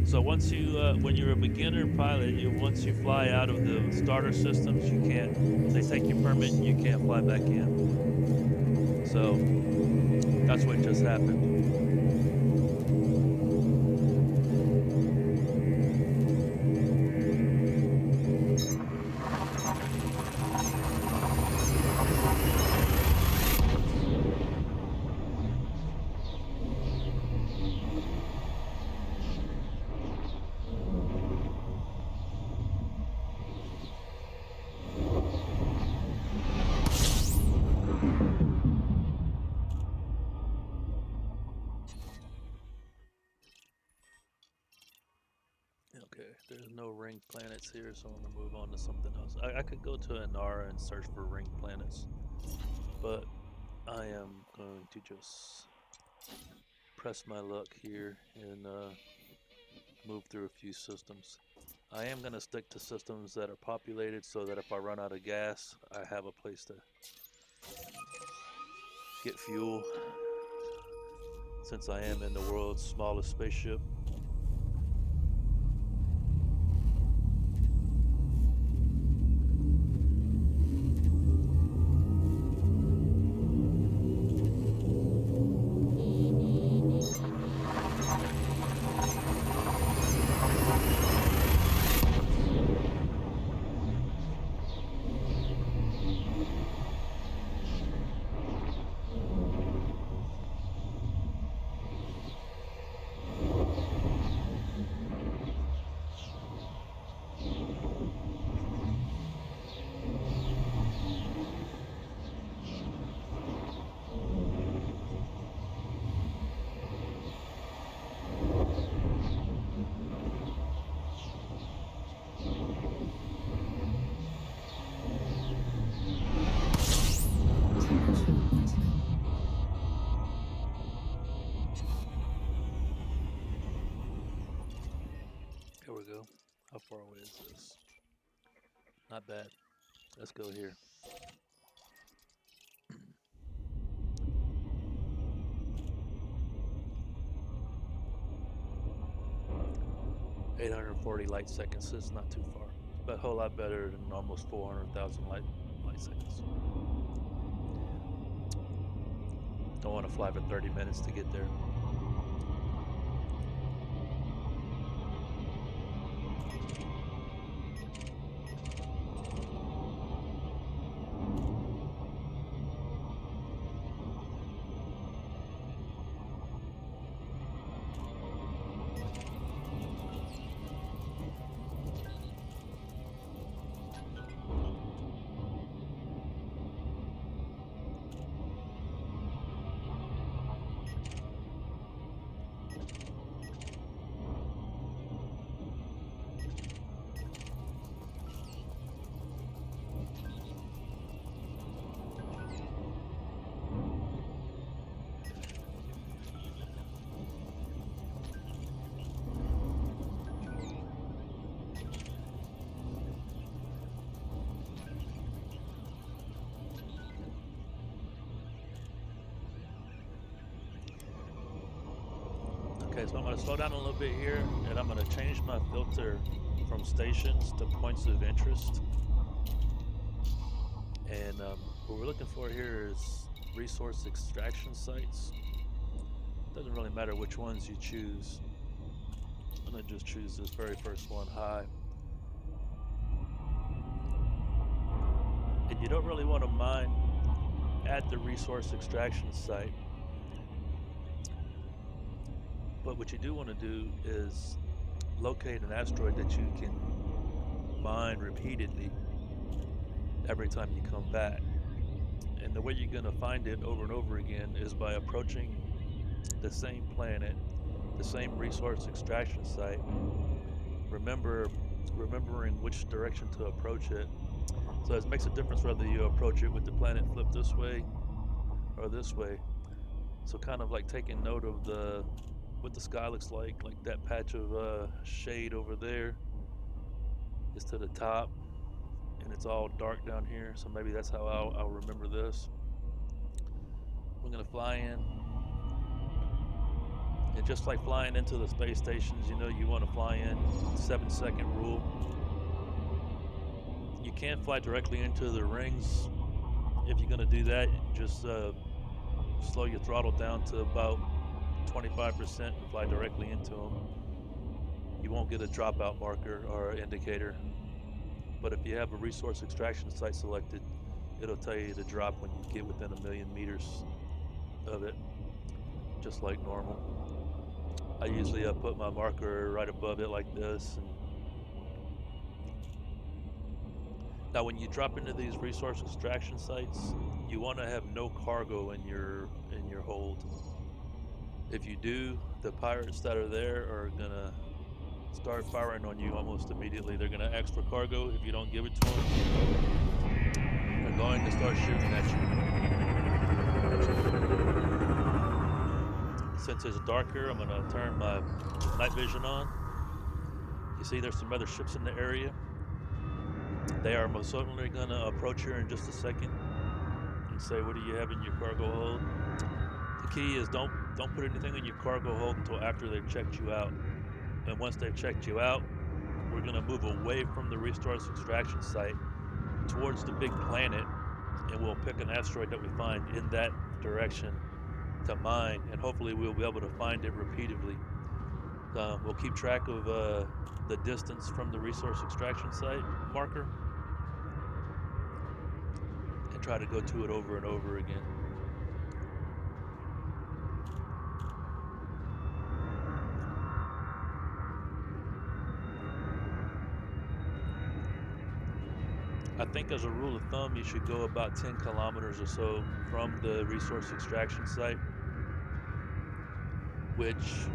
So once you, when you're a beginner pilot, once you fly out of the starter systems, you can't. They take your permit, and you can't fly back in. So that's what just happened. Okay, there's no ringed planets here, so I'm gonna move on to something else. I could go to Anara and search for ringed planets, but I am going to just press my luck here and move through a few systems. I am gonna stick to systems that are populated so that if I run out of gas, I have a place to get fuel, since I am in the world's smallest spaceship. Not bad. Let's go here. 840 light seconds, so it's not too far. But a whole lot better than almost 400,000 light seconds. Don't want to fly for 30 minutes to get there. Okay, so I'm going to slow down a little bit here, and I'm going to change my filter from stations to points of interest. And what we're looking for here is resource extraction sites. Doesn't really matter which ones you choose. I'm going to just choose this very first one, high. And you don't really want to mine at the resource extraction site. But what you do want to do is locate an asteroid that you can mine repeatedly every time you come back. And the way you're going to find it over and over again is by approaching the same planet, the same resource extraction site, remembering which direction to approach it. So it makes a difference whether you approach it with the planet flipped this way or this way. So kind of like taking note of what the sky looks like that patch of shade over there is to the top, and it's all dark down here. So maybe that's how I'll remember this. We're gonna fly in, and just like flying into the space stations, you want to fly in 7-second rule. You can't fly directly into the rings. If you're gonna do that, just slow your throttle down to about 25% and fly directly into them. You won't get a dropout marker or indicator. But if you have a resource extraction site selected, it'll tell you to drop when you get within 1,000,000 meters of it, just like normal. I usually put my marker right above it like this. And now when you drop into these resource extraction sites, you want to have no cargo in your hold. If you do, the pirates that are there are gonna start firing on you almost immediately. They're gonna ask for cargo. If you don't give it to them, they're going to start shooting at you. Since it's darker, I'm gonna turn my night vision on. You see there's some other ships in the area. They are most certainly gonna approach here in just a second and say, what do you have in your cargo hold? The key is don't put anything in your cargo hold until after they've checked you out. And once they've checked you out, we're going to move away from the resource extraction site towards the big planet, and we'll pick an asteroid that we find in that direction to mine, and hopefully we'll be able to find it repeatedly. We'll keep track of the distance from the resource extraction site marker and try to go to it over and over again. I think as a rule of thumb, you should go about 10 kilometers or so from the resource extraction site, which,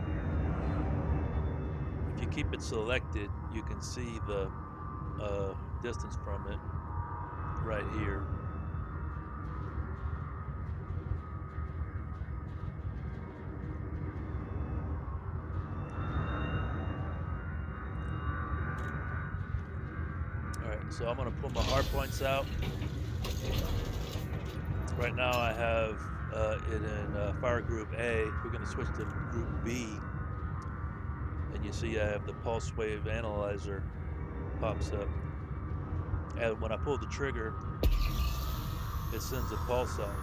if you keep it selected, you can see the distance from it right here. All right, So I'm going to pull my hard points out. Right now I have it in fire group A. We're going to switch to group B. And you see I have the pulse wave analyzer pops up. And when I pull the trigger, it sends a pulse out.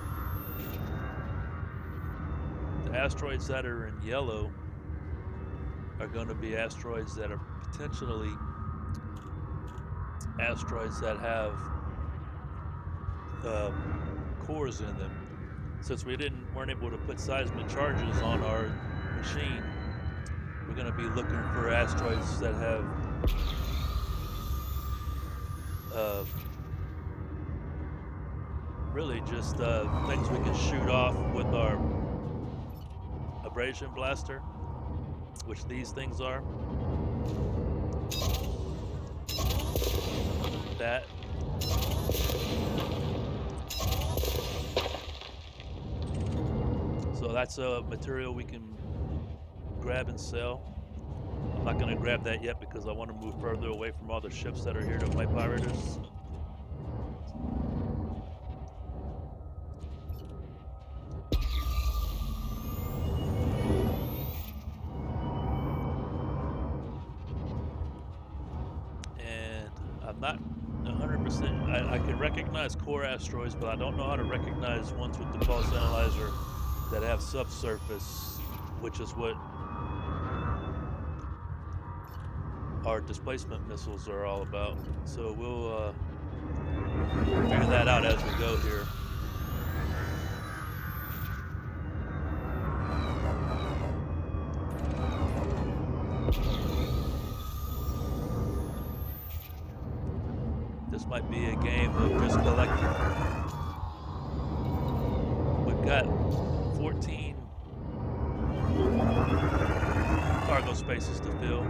The asteroids that are in yellow are going to be asteroids that are potentially asteroids that have cores in them. Since we weren't able to put seismic charges on our machine, we're going to be looking for asteroids that have really just things we can shoot off with our abrasion blaster, which these things are. That. So that's a material we can grab and sell. I'm not going to grab that yet because I want to move further away from all the ships that are here to fight pirate us. And I'm not 100%. I can recognize core asteroids, but I don't know how to recognize ones with the pulse analyzer that have subsurface, which is what our displacement missiles are all about. So we'll figure that out as we go here. This might be a game of just collecting. We've got 14 cargo spaces to fill.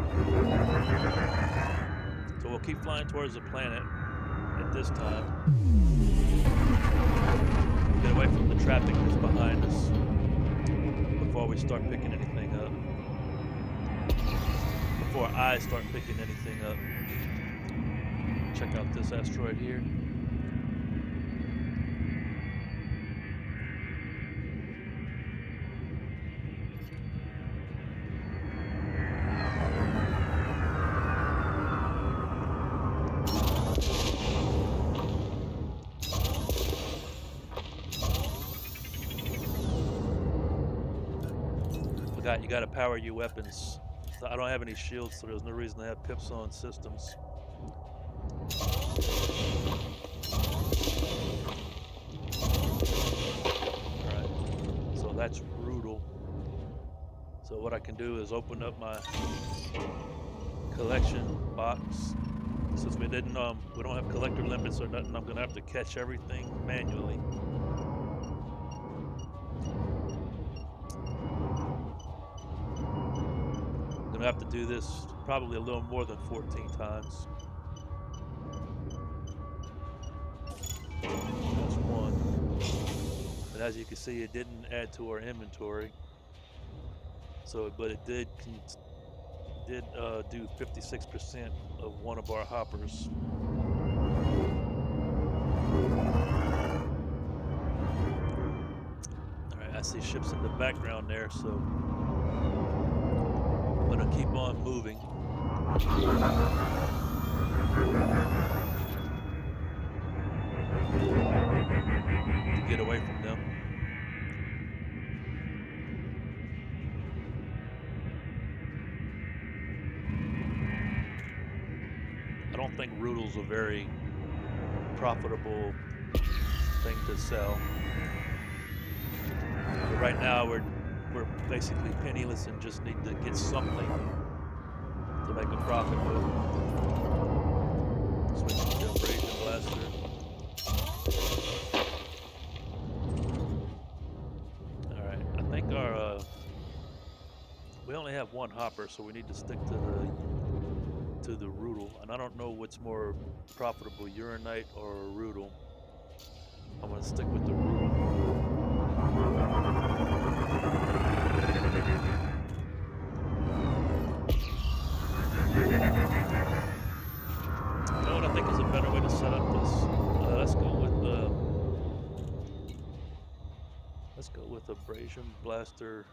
So we'll keep flying towards the planet at this time. Get away from the traffic that's behind us before we start picking anything up. Before I start picking anything up. Check out this asteroid here. You got to power your weapons. So I don't have any shields, so there's no reason to have pips on systems. Alright, so that's brutal. So what I can do is open up my collection box. Since we don't have collector limits or nothing, I'm gonna have to catch everything manually. I'm gonna have to do this probably a little more than 14 times. That's one. And as you can see, it didn't add to our inventory. So, but it did do 56% of one of our hoppers. All right, I see ships in the background there, so I'm gonna keep on moving. To get away from them. I don't think Roodle's a very profitable thing to sell. But right now we're basically penniless and just need to get something to make a profit with. Switching to abrasion blaster. Alright, I think we only have one hopper, so we need to stick to the Roodle, and I don't know what's more profitable, Uranite or Roodle. I'm gonna stick with the Roodle. You know what I think is a better Let's go with abrasion blaster.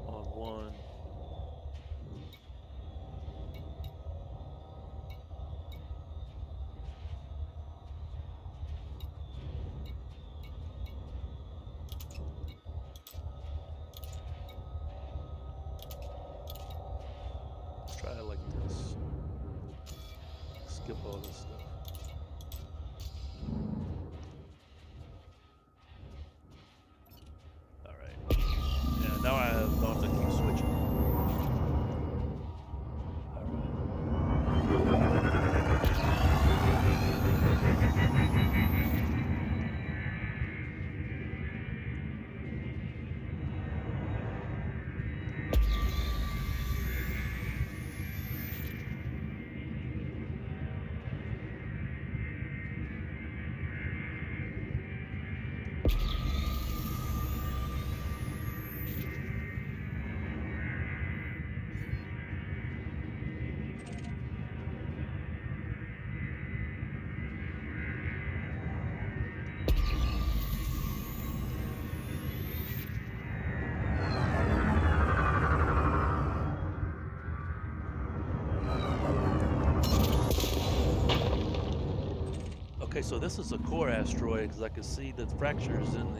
On one. Let's try it like this. Skip all this stuff. Alright. Yeah, now I don't have to keep switching. Okay, so this is a core asteroid because I can see the fractures in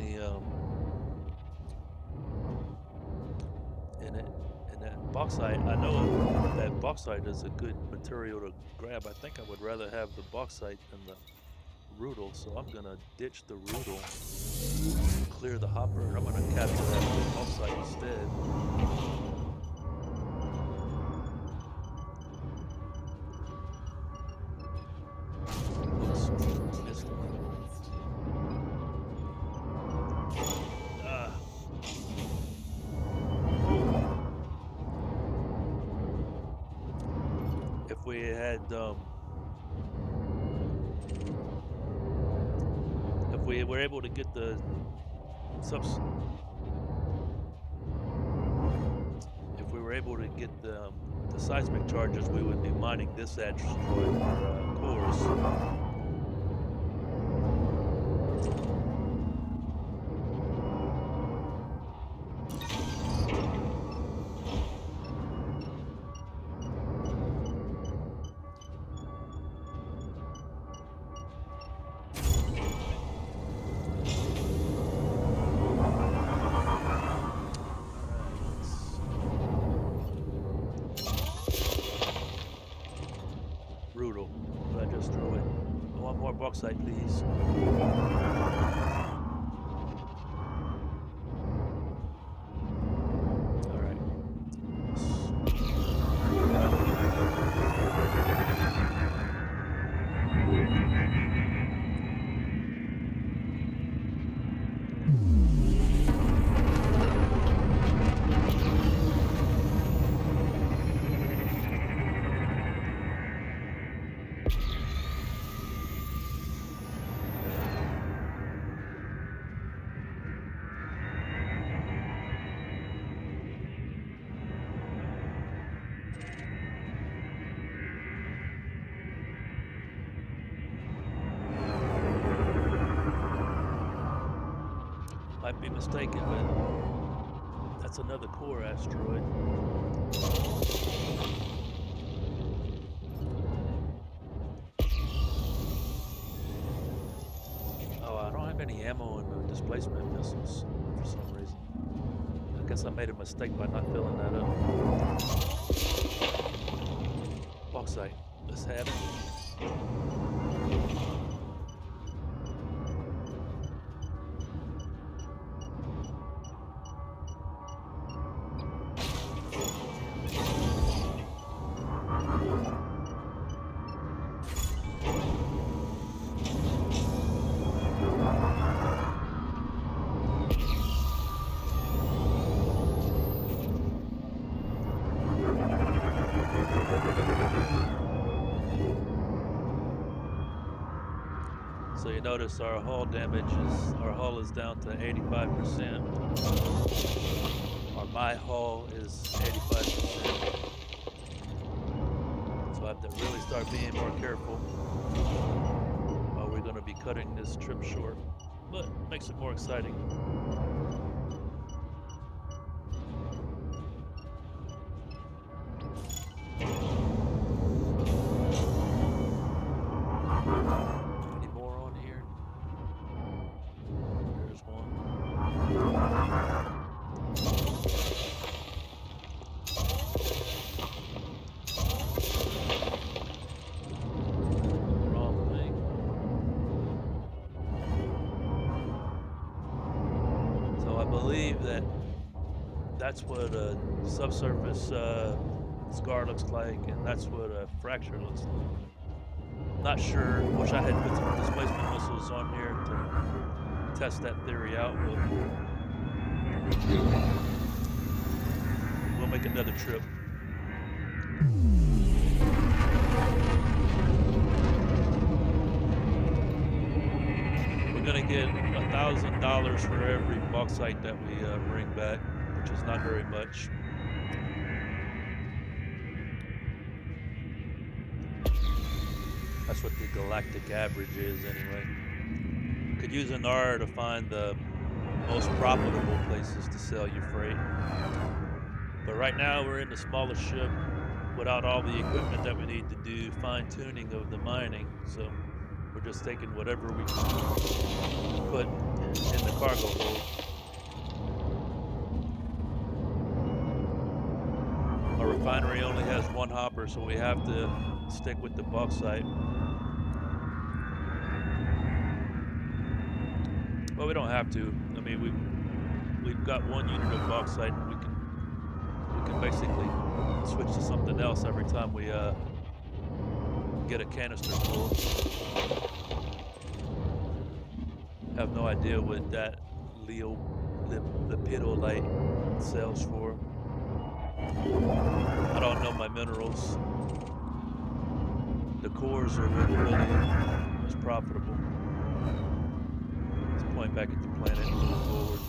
that bauxite. I know that bauxite is a good material to grab. I think I would rather have the bauxite than the rudal, so I'm gonna ditch the rudal, clear the hopper, and I'm gonna capture that bauxite instead. If we had, if we were able to get the if we were able to get the seismic charges, we would be mining this asteroid for cores. Brutal. What I just threw it. I want more bauxite, please. Alright. Might be mistaken, but that's another core asteroid. Oh, I don't have any ammo in the displacement missiles for some reason. I guess I made a mistake by not filling that up. Bauxite. Let's have it. So you notice our hull hull is down to 85%. Or my hull is 85%. So I have to really start being more careful. cutting this trip short, but makes it more exciting. Any more on here? There's one. Wrong thing. So I believe that's what a subsurface scar looks like, and that's what a fracture looks like. Not sure. Wish I had put some displacement missiles on here to test that theory out, but we'll make another trip. We're gonna get $1,000 for every bauxite that we bring back, which is not very much. That's what the galactic average is, anyway. Could use an R to find the most profitable places to sell your freight. But right now we're in the smallest ship without all the equipment that we need to do fine-tuning of the mining. So we're just taking whatever we can put in the cargo hold. Our refinery only has one hopper, so we have to stick with the bauxite. Well, we don't have to. I mean, we've got one unit of bauxite, and we can basically switch to something else every time we get a canister full. Have no idea what that lepidolite sells for. I don't know my minerals. The cores are what really is profitable. Let's point back at the planet and move forward.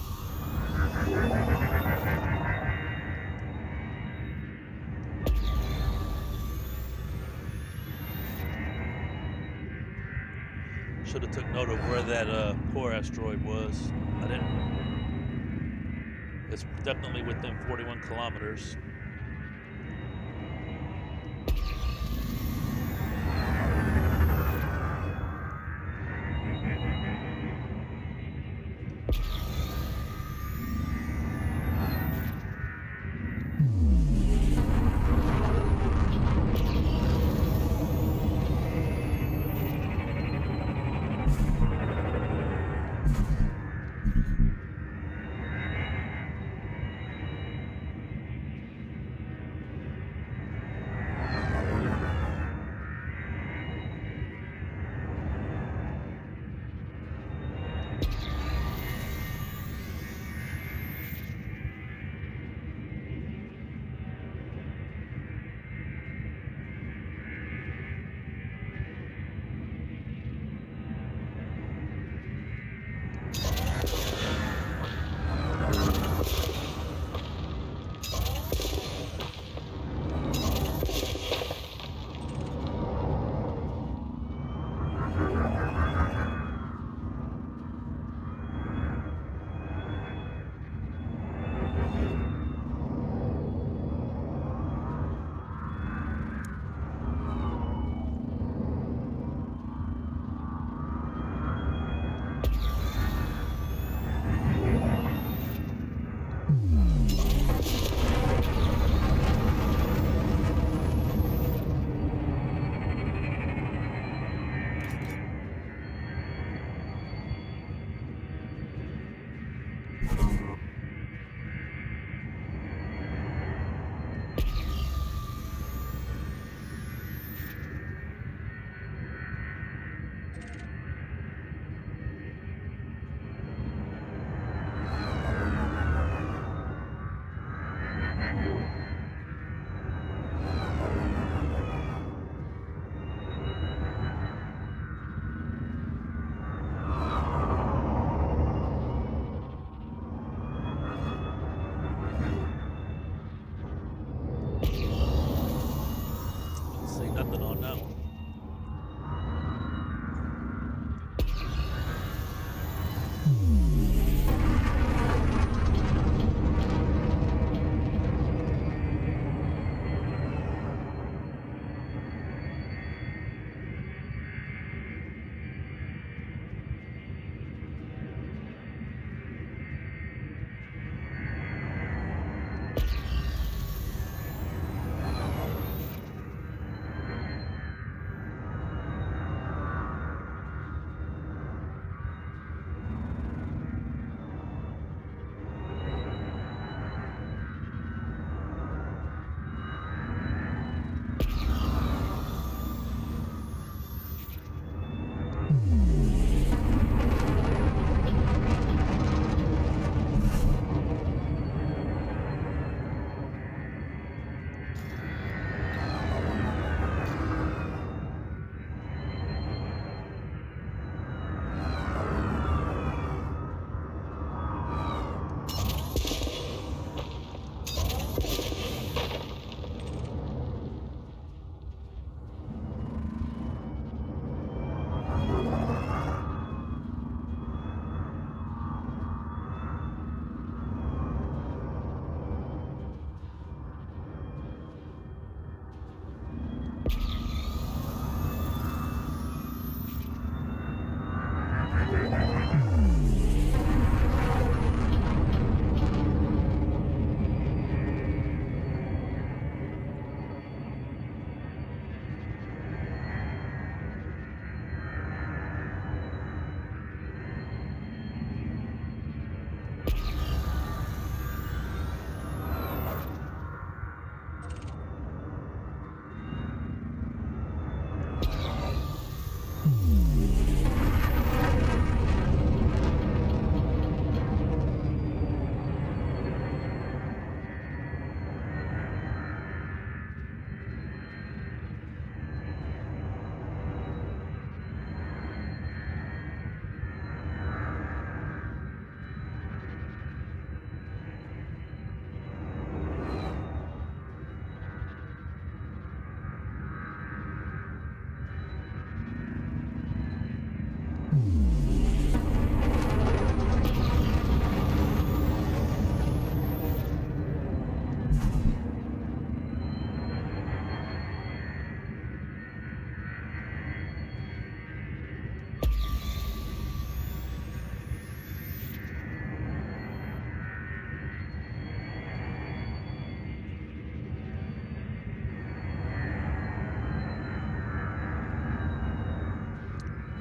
Should have took note of where that poor asteroid was. I didn't. It's definitely within 41 kilometers.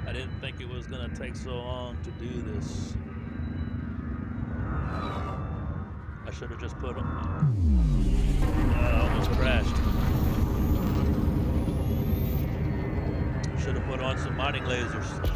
I didn't think it was gonna take so long to do this. I should have just put. Almost crashed. Should have put on some mining lasers.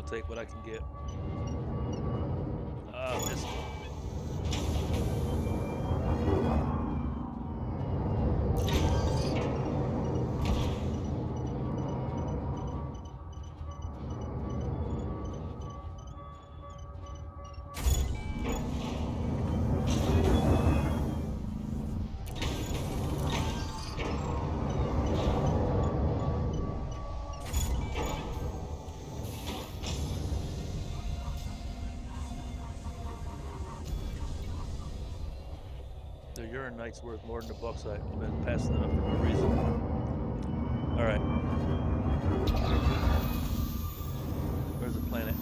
Take what I can get. Missed. The uranite's worth more than the bauxite. I've been passing it up for no reason. All right. Where's the planet?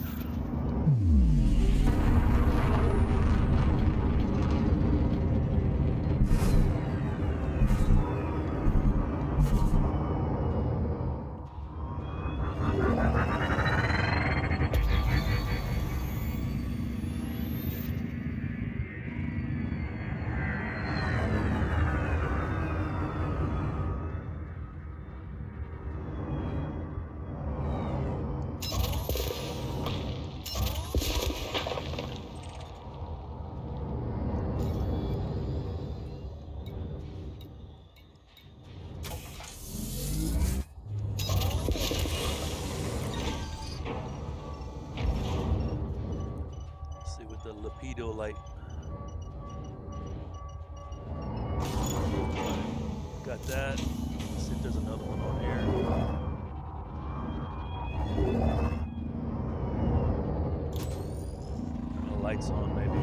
The Lapido light. Got that. Let's see if there's another one on here. The lights on, maybe.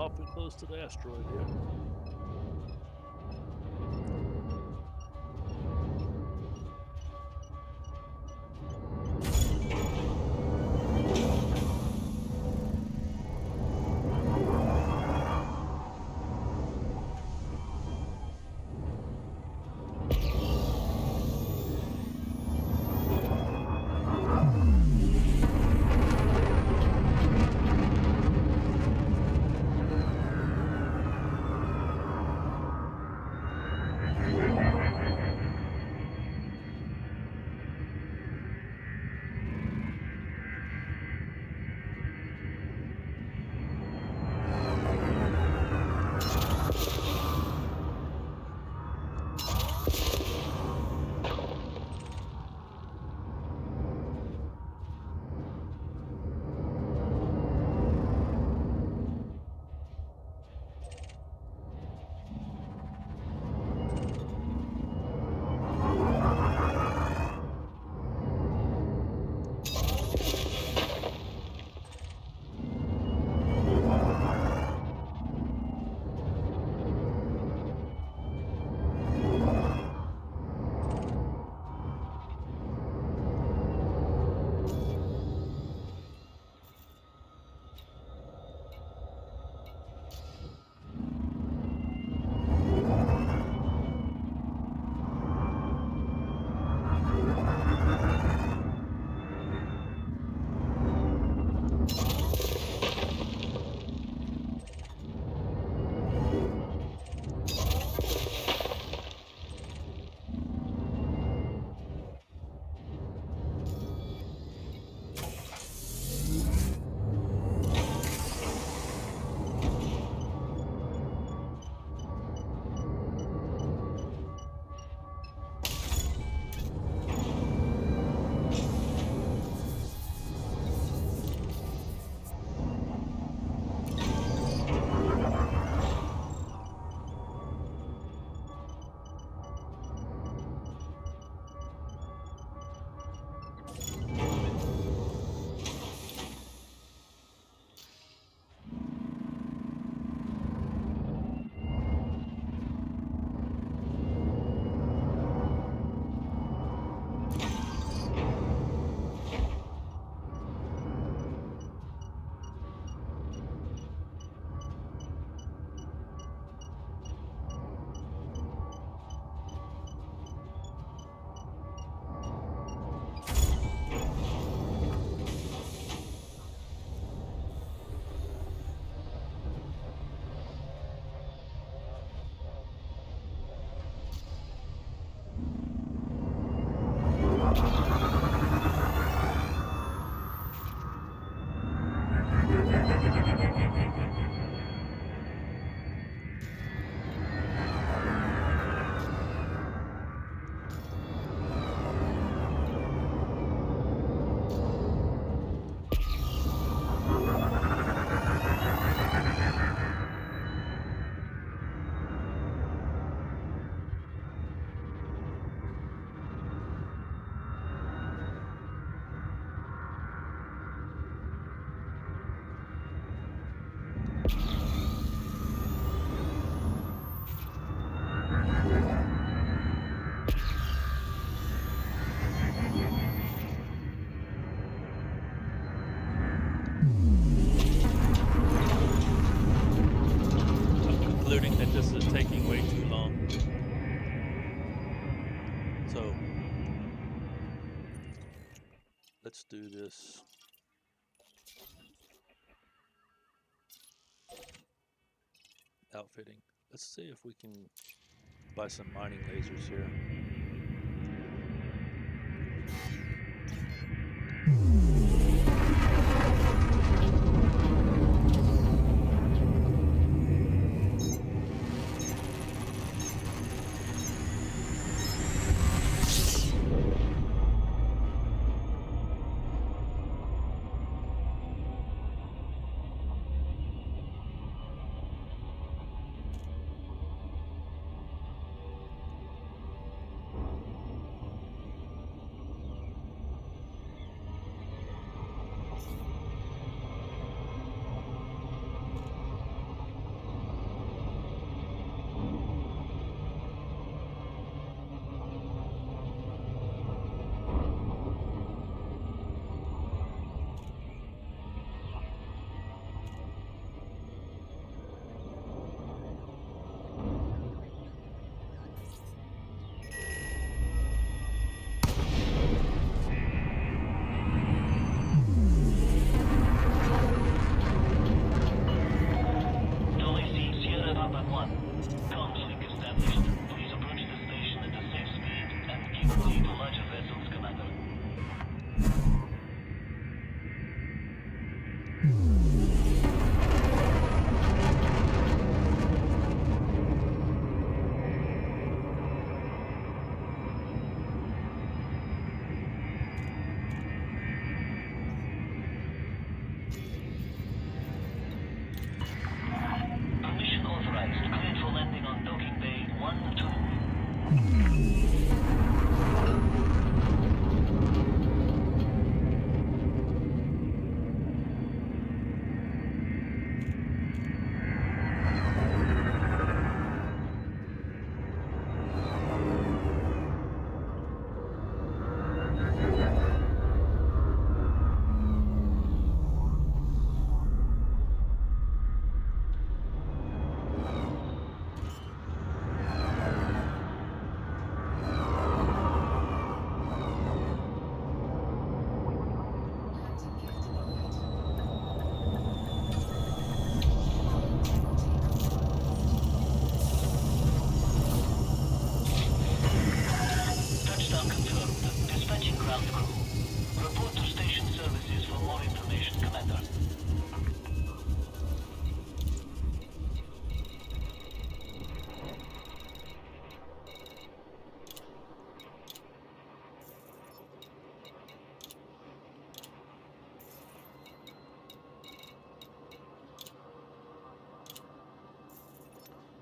awfully close to the asteroid here. Concluding that this is taking way too long. So let's do this. Outfitting. Let's see if we can buy some mining lasers here.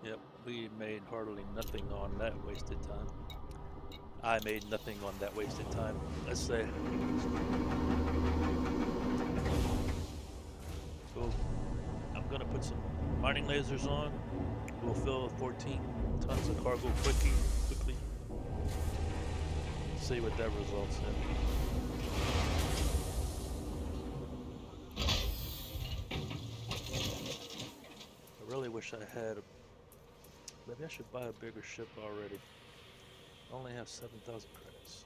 Yep, we made hardly nothing on that wasted time. I made nothing on that wasted time, let's say. So I'm gonna put some mining lasers on. We'll fill 14 tons of cargo quickly. See what that results in. I really wish I had maybe I should buy a bigger ship already. I only have 7,000 credits.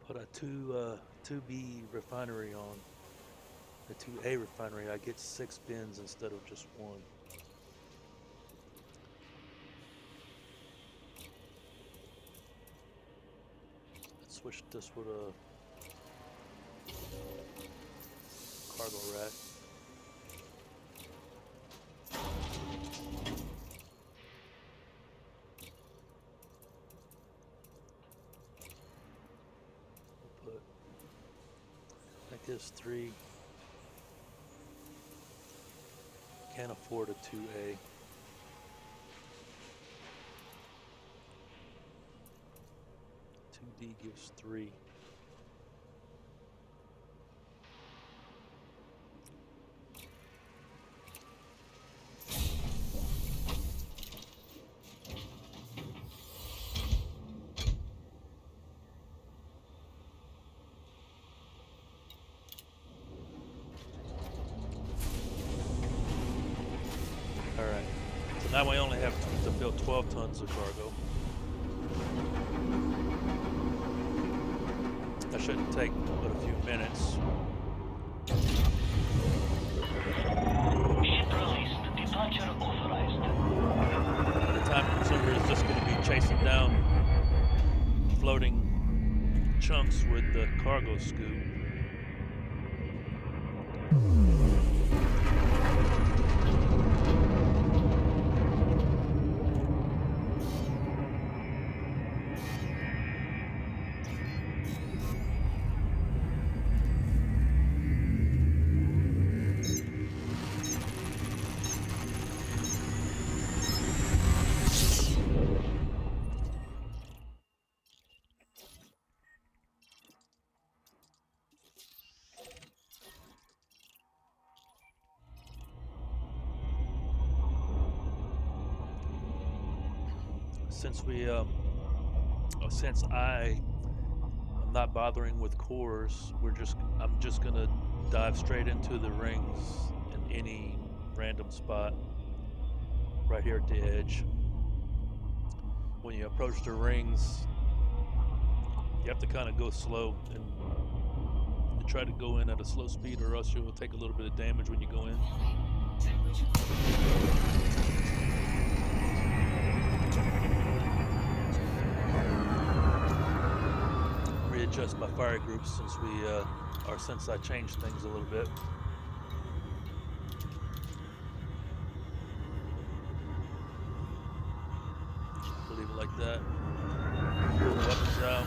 If I put a 2B refinery on, the 2A refinery, I get 6 bins instead of just 1. Let's switch this with a cargo rack. We'll put, that gives 3. Can't afford a 2A. D gives 3. Alright, so now we only have to fill 12 tons of cargo. That shouldn't take but a few minutes. Ship released. Departure authorized. The time consumer is just going to be chasing down floating chunks with the cargo scoop. Since I'm not bothering with cores, I'm just gonna dive straight into the rings in any random spot right here at the edge. When you approach the rings, you have to kind of go slow and try to go in at a slow speed, or else you'll take a little bit of damage when you go in. Readjust my fire groups since I changed things a little bit. that. Pull the weapons out.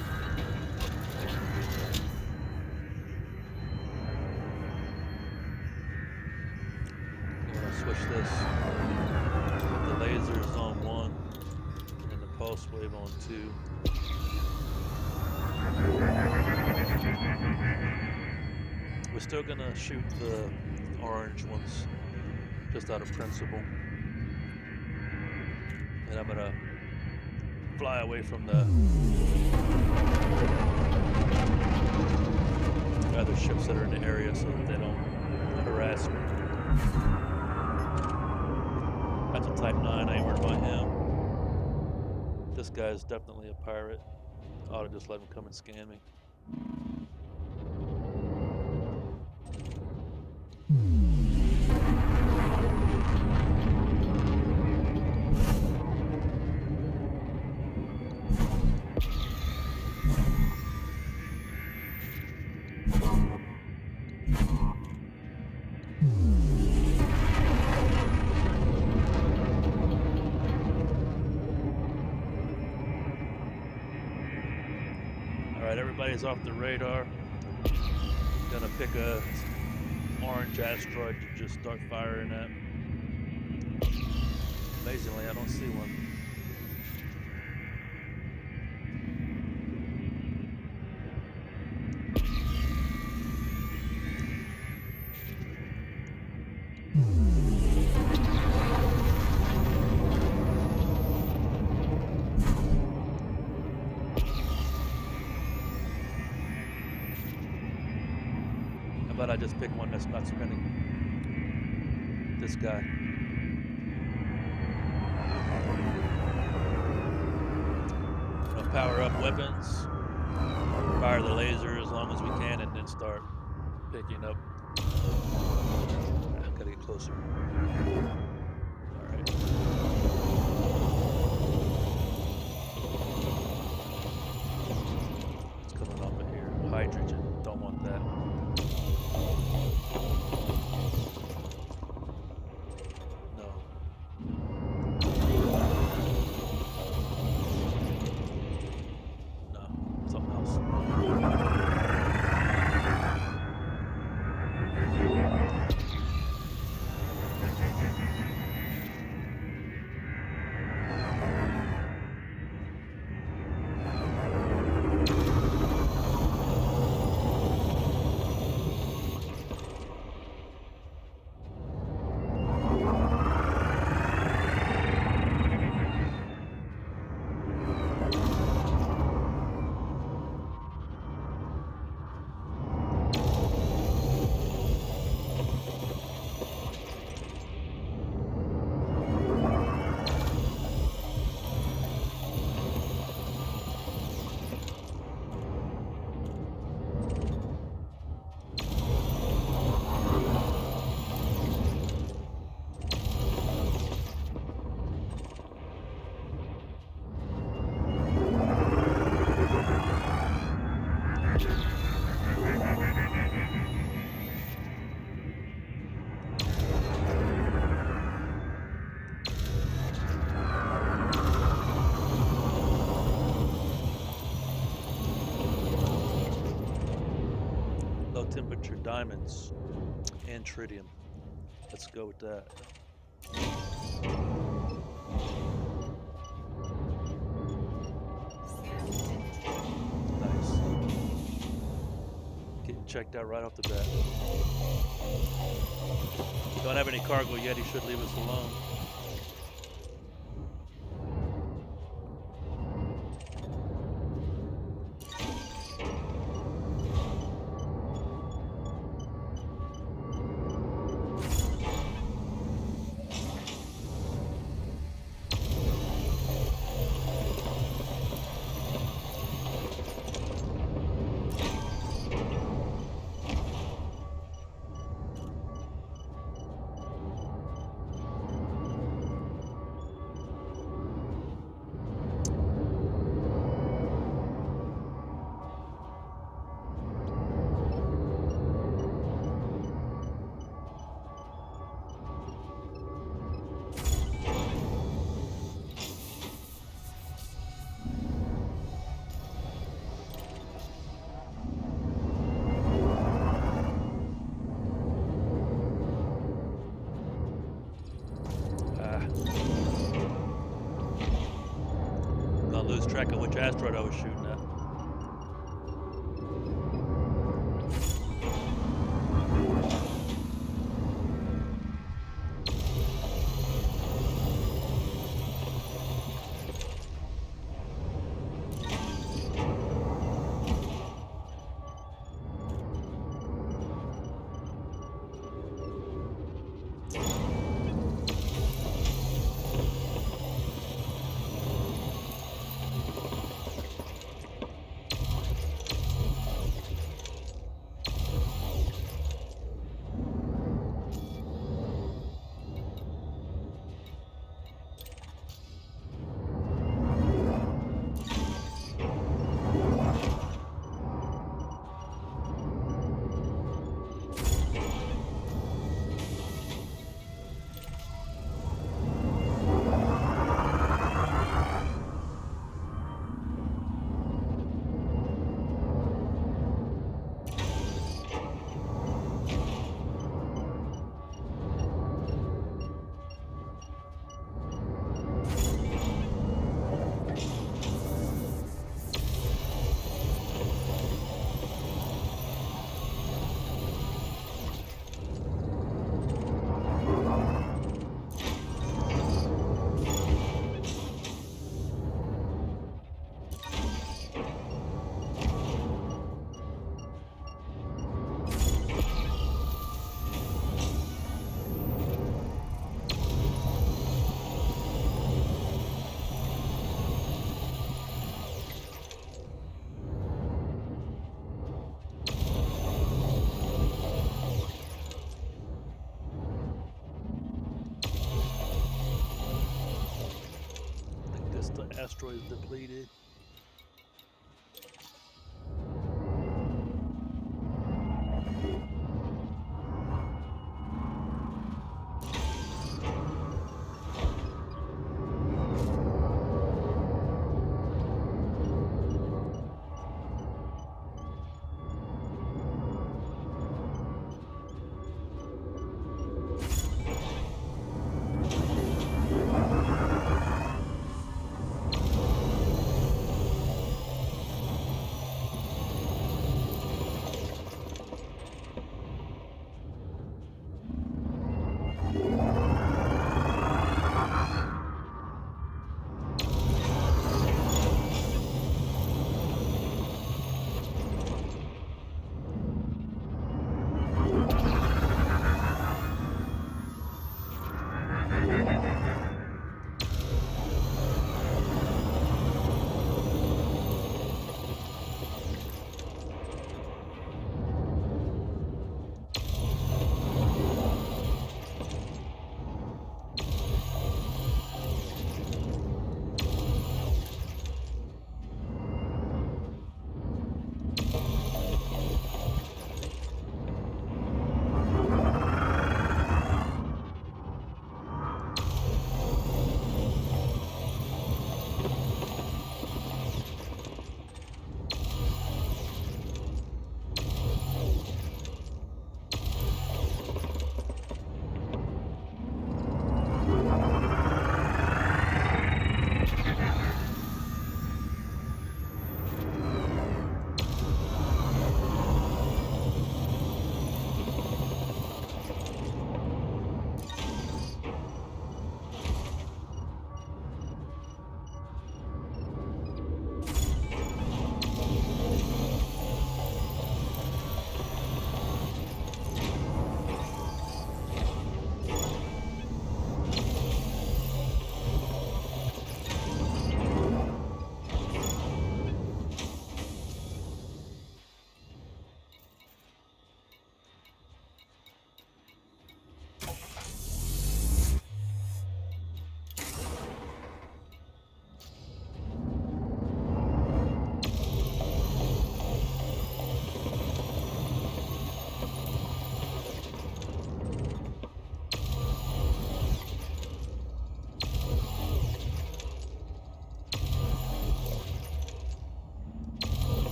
I'm gonna switch this. Put the lasers on 1 and the pulse wave on 2. We're still gonna shoot the orange ones just out of principle. And I'm gonna fly away from the other ships that are in the area so that they don't harass me. That's a Type 9, I ain't worried about him. This guy's definitely a pirate. I ought to just let him come and scan me. Everybody's off the radar. Gonna pick a orange asteroid to just start firing at. Amazingly, I don't see one. But I just pick one that's not spinning. This guy. Gonna power up weapons, fire the laser as long as we can, and then start picking up. Gotta get closer. Alright. It's coming off of here. Hydrogen. Don't want that. Temperature diamonds and tritium. Let's go with that. Nice. Getting checked out right off the bat. Don't have any cargo yet, he should leave us alone. track of which asteroid I was shooting at. The asteroid is depleted.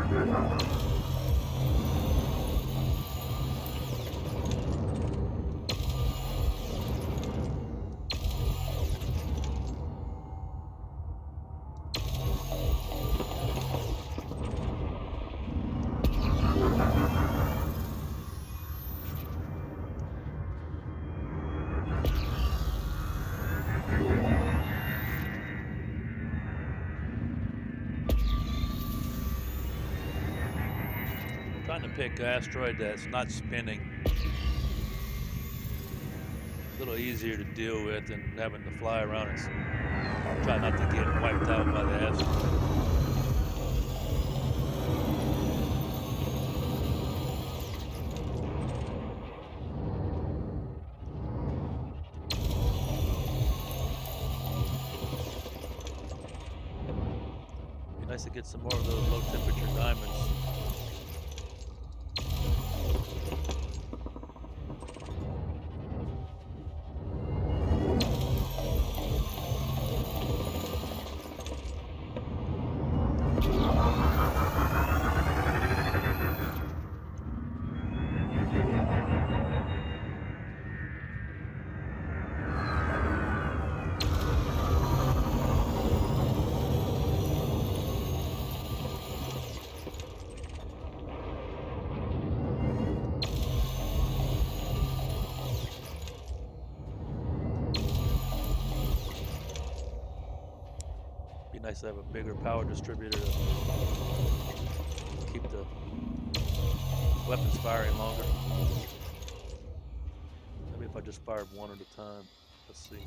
Trying to pick an asteroid that's not spinning. A little easier to deal with than having to fly around and try not to get wiped out by the asteroid. Be nice to get some more of those low temperature diamonds. Be nice to have a bigger power distributor to keep the weapons firing longer. Maybe if I just fired one at a time. Let's see.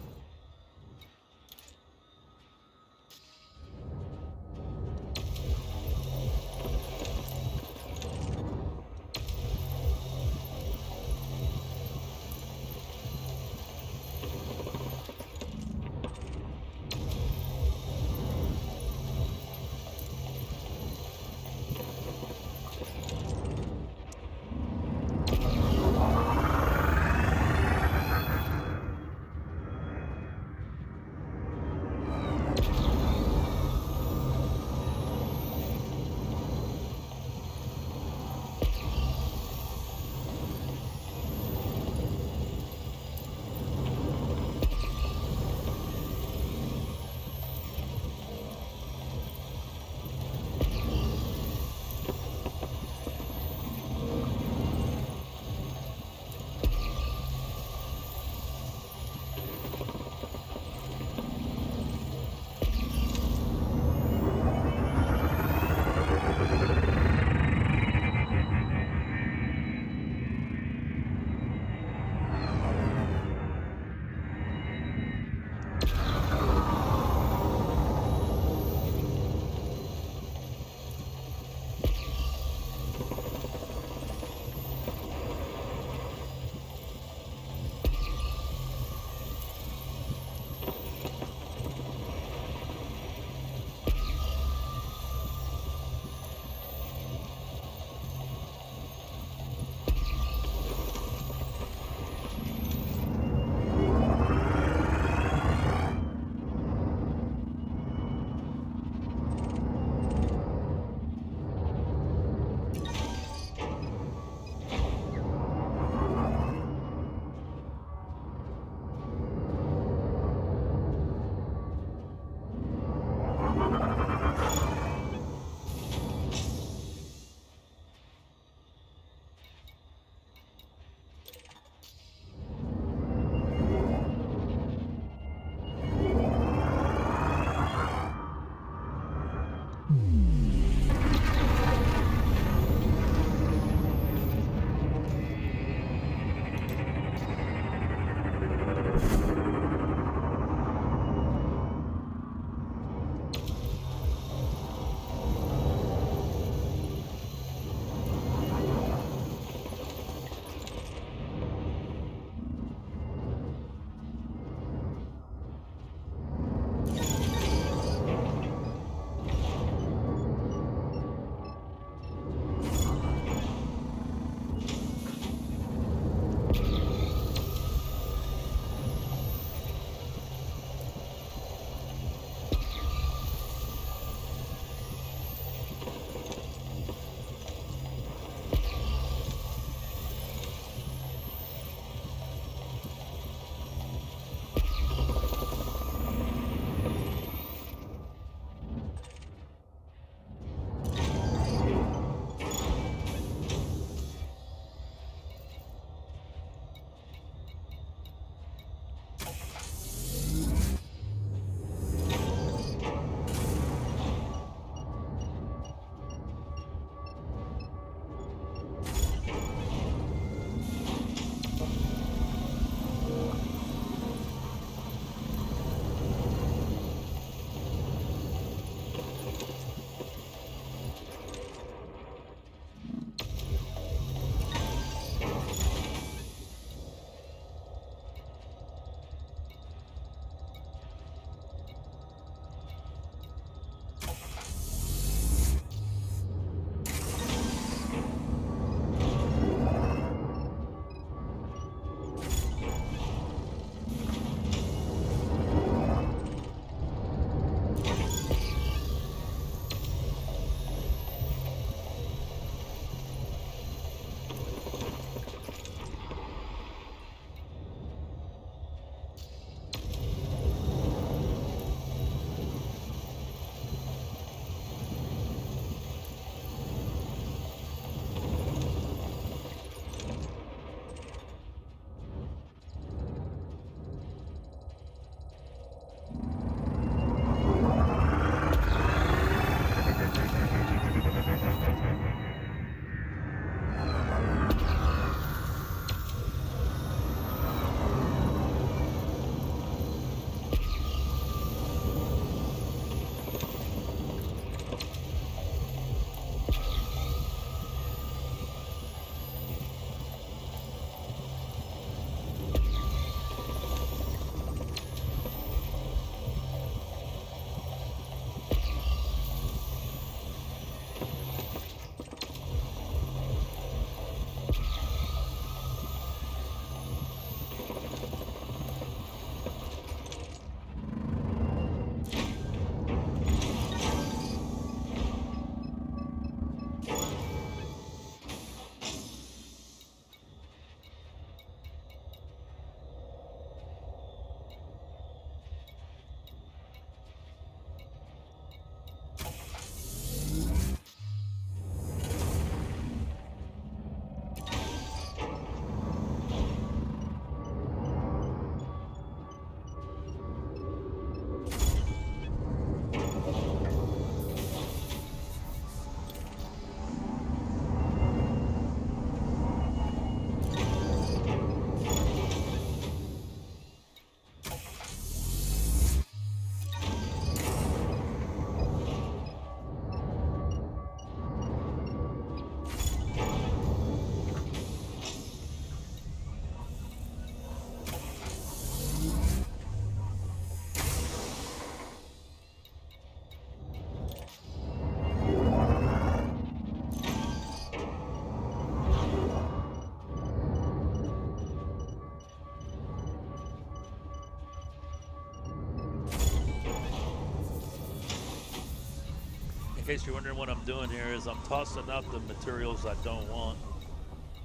case you're wondering what I'm doing here is I'm tossing out the materials I don't want.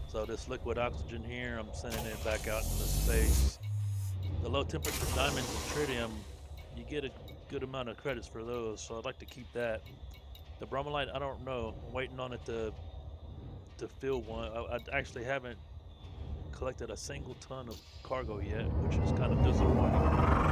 So this liquid oxygen here, I'm sending it back out into space. The low temperature diamonds and tritium, you get a good amount of credits for those, so I'd like to keep that. The bromellite, I don't know. I'm waiting on it to fill one. I actually haven't collected a single ton of cargo yet, which is kind of disappointing.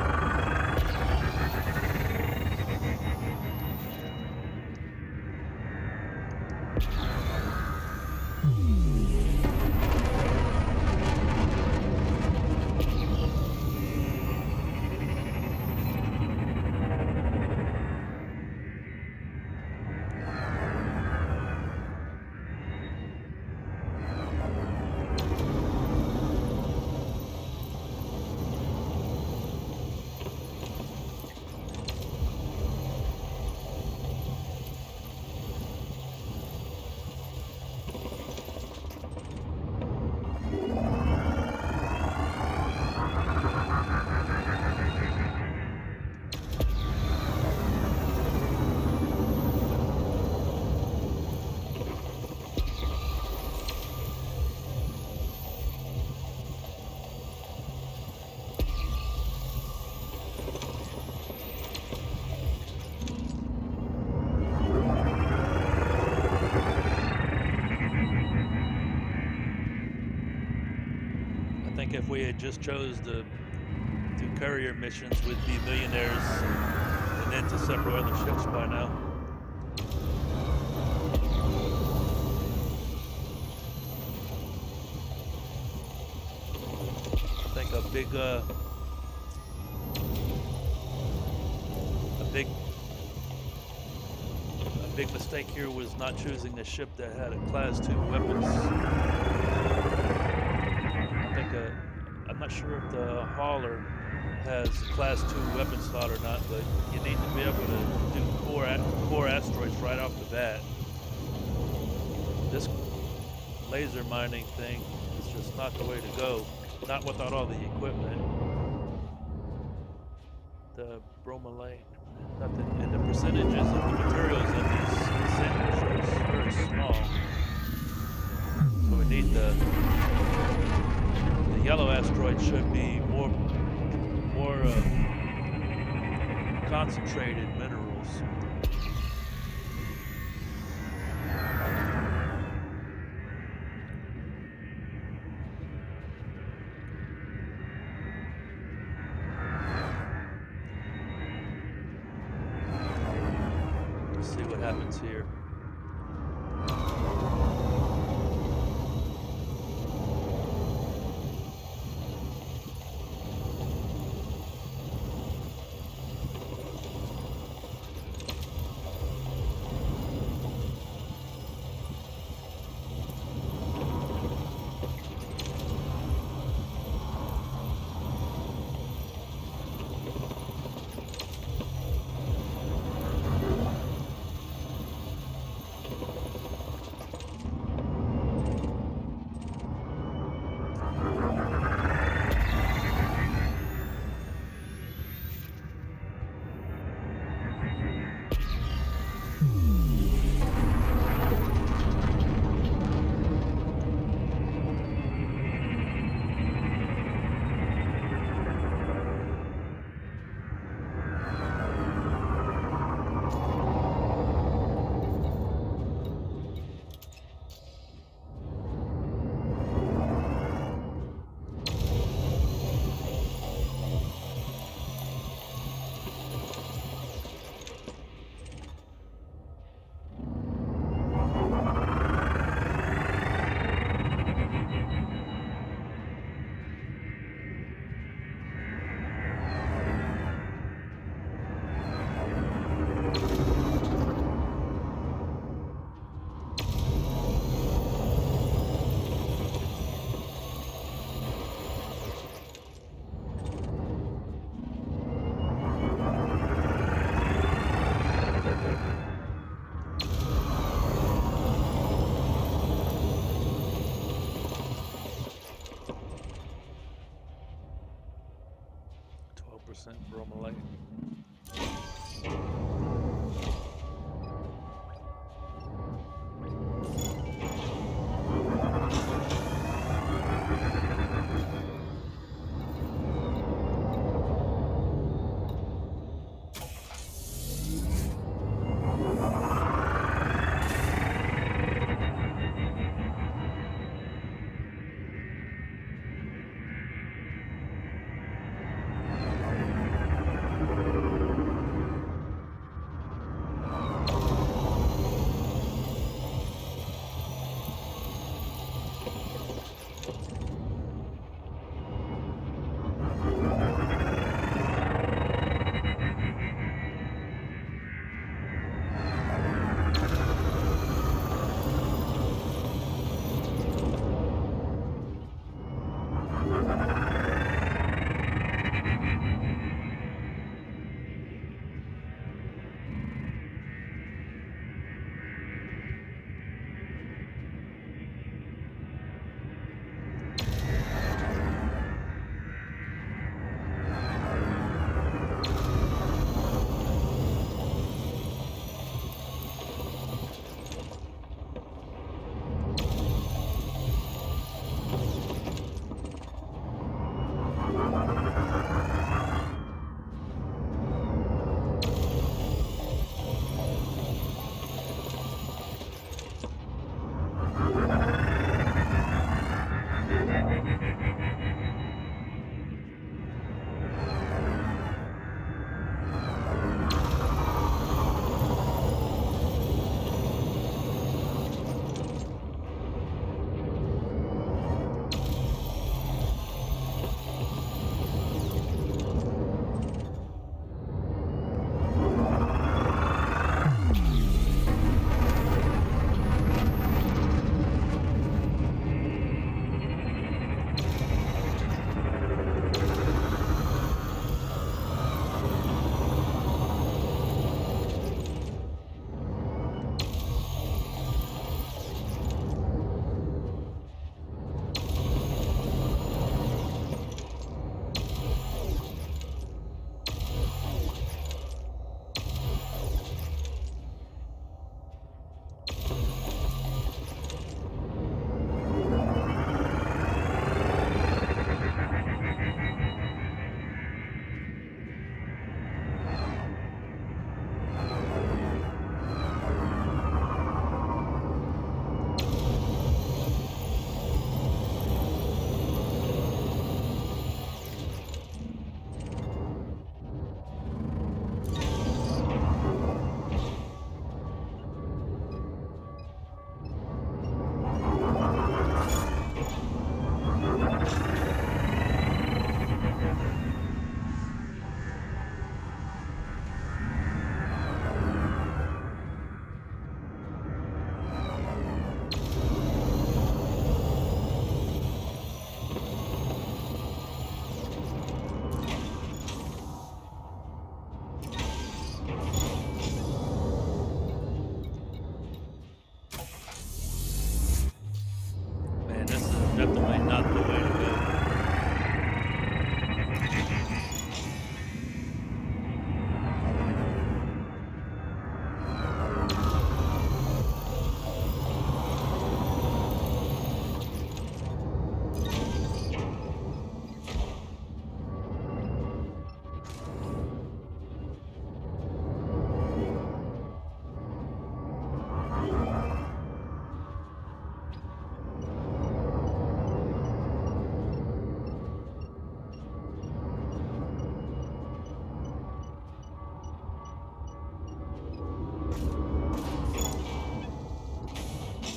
I think if we had just chose to do courier missions, we'd be millionaires and into several other ships by now. I think a big mistake here was not choosing a ship that had a Class 2 weapons. I'm not sure if the hauler has a Class 2 weapon slot or not, but you need to be able to do core asteroids right off the bat. This laser mining thing is just not the way to go, not without all the equipment. The bromellite, nothing, and the percentages of the materials in these samples are very small. So we need the yellow asteroid should be more concentrated minerals. Let's see what happens here. Bromellite.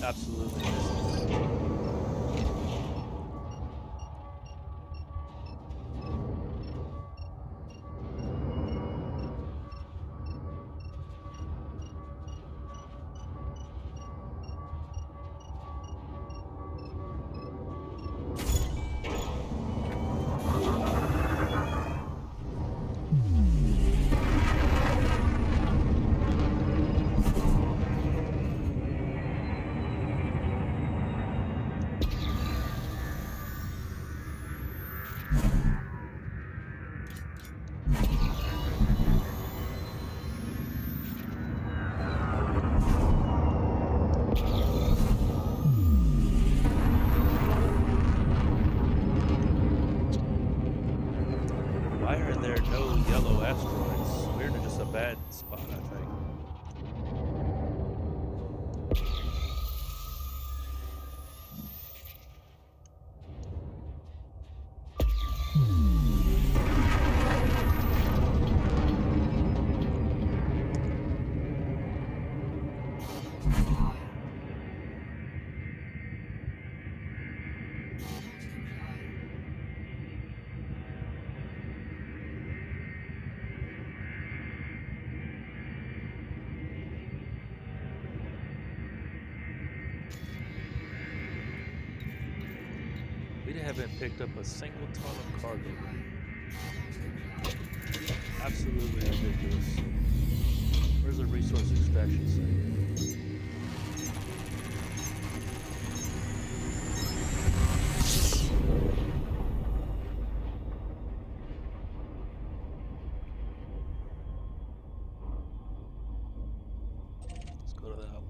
absolutely missing it. Why are there no yellow asteroids? We're in just a bad spot, I think. We haven't picked up a single ton of cargo. Absolutely ridiculous. Where's the resource extraction site? Let's go to that one.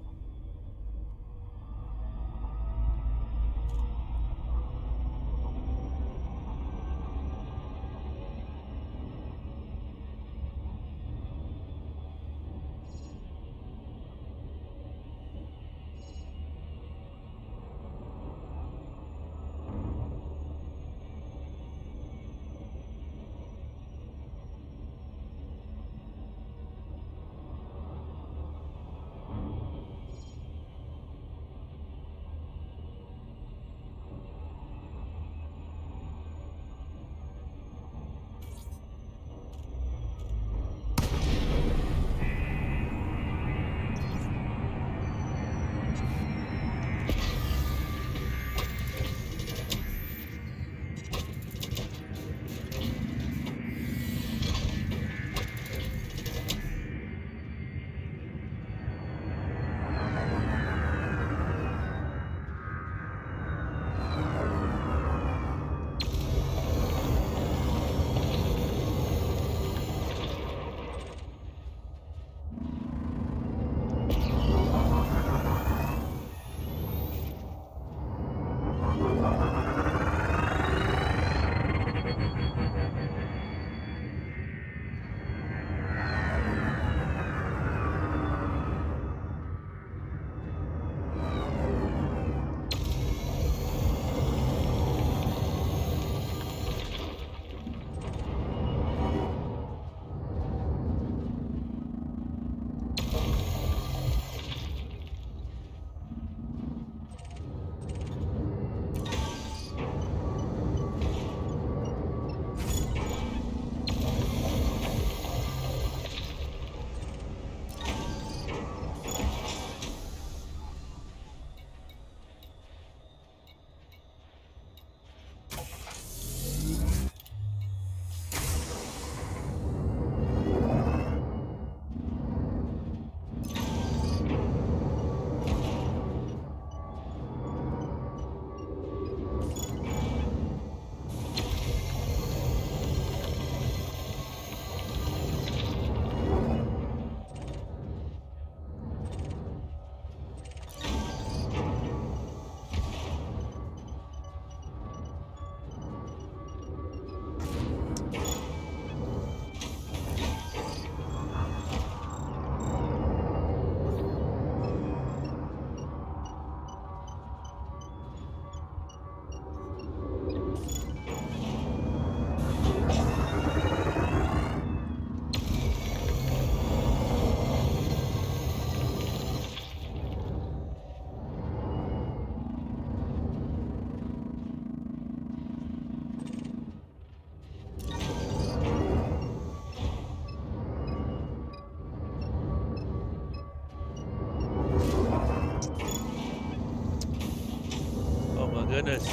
goodness.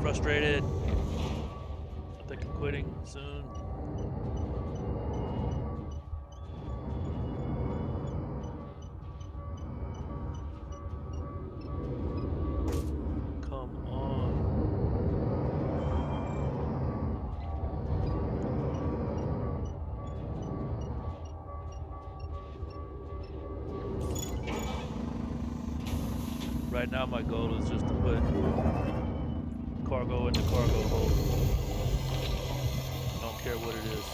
Frustrated. I think I'm quitting soon. Come on. Right now my goal is just to put cargo in the cargo hold. Don't care what it is.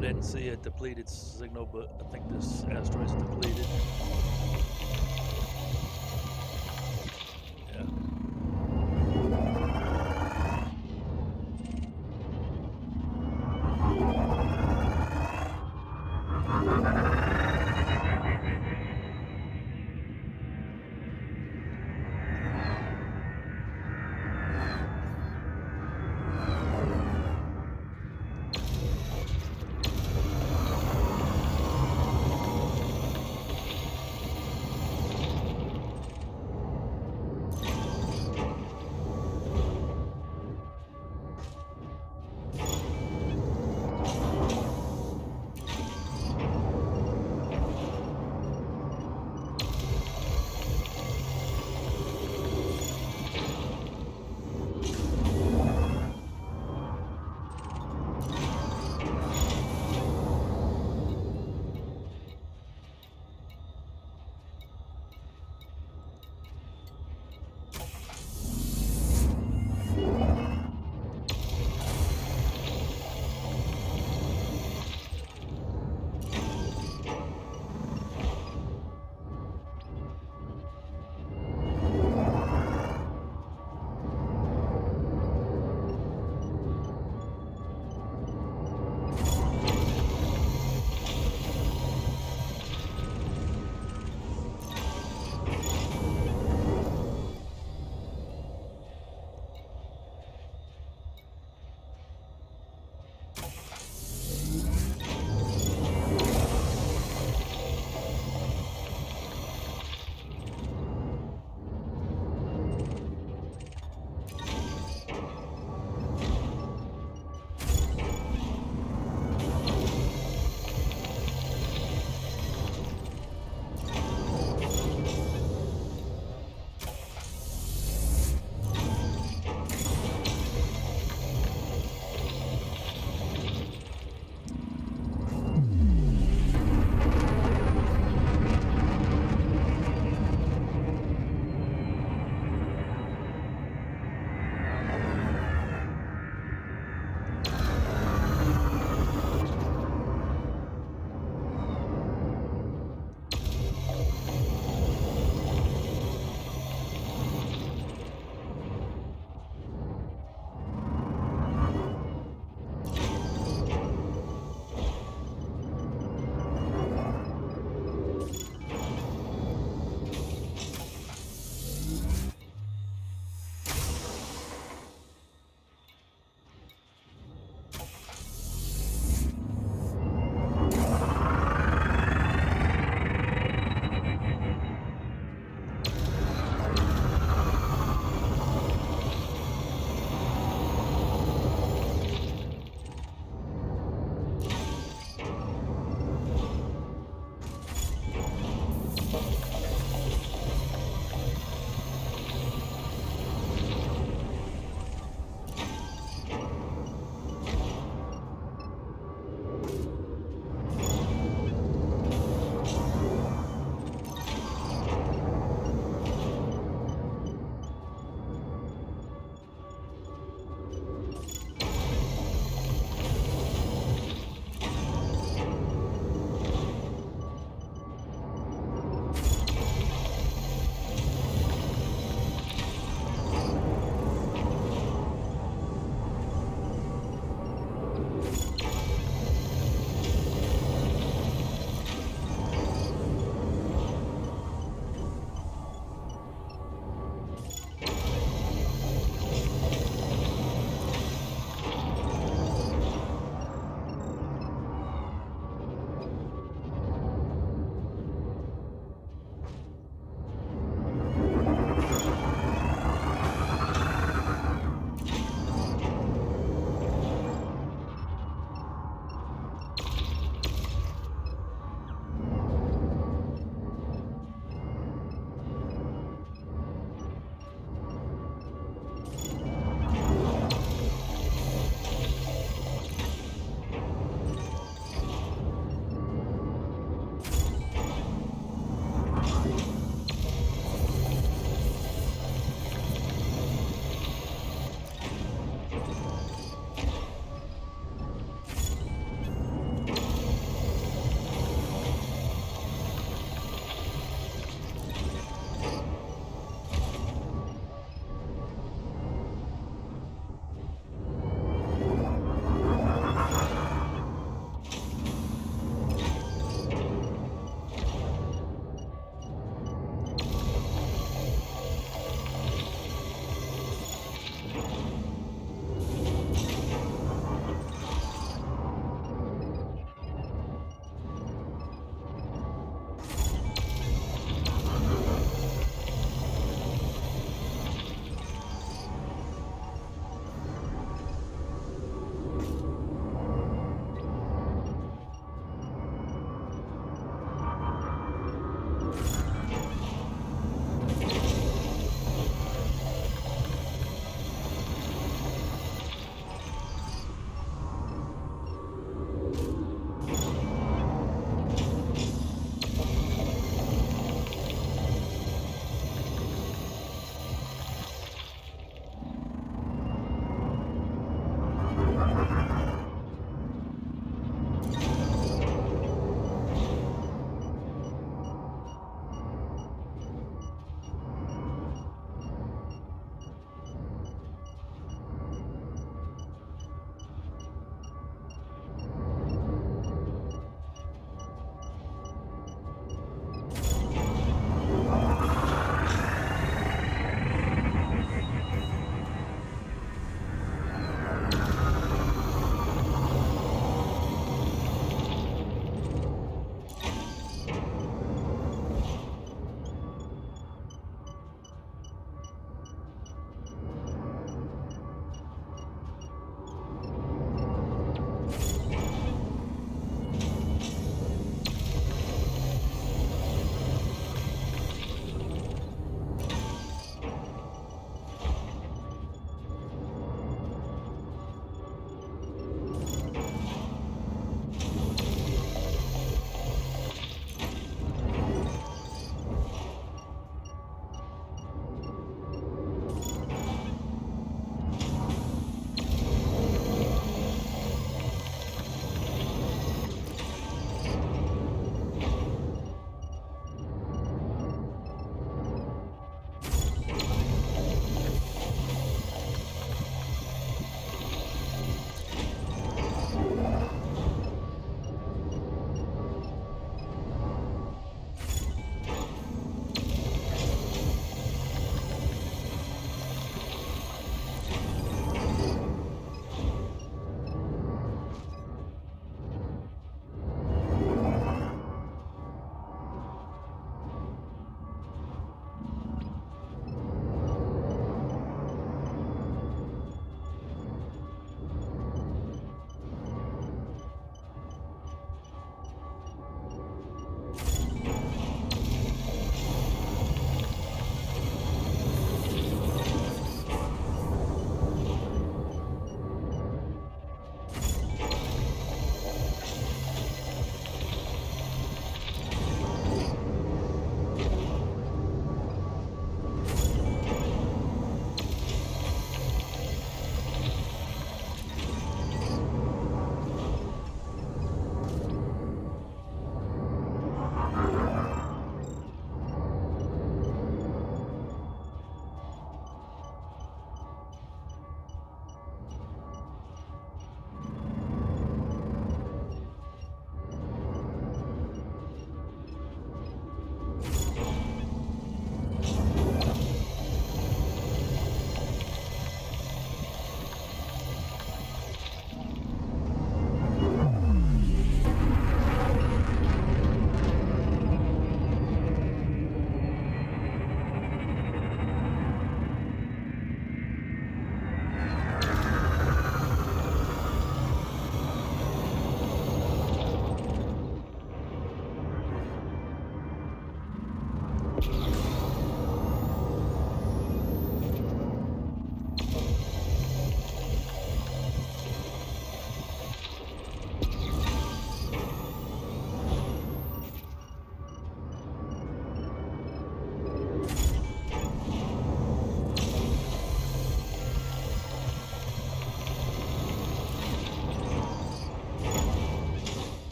Didn't see a depleted signal, but I think this asteroid's depleted. Yeah.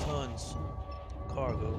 tons cargo.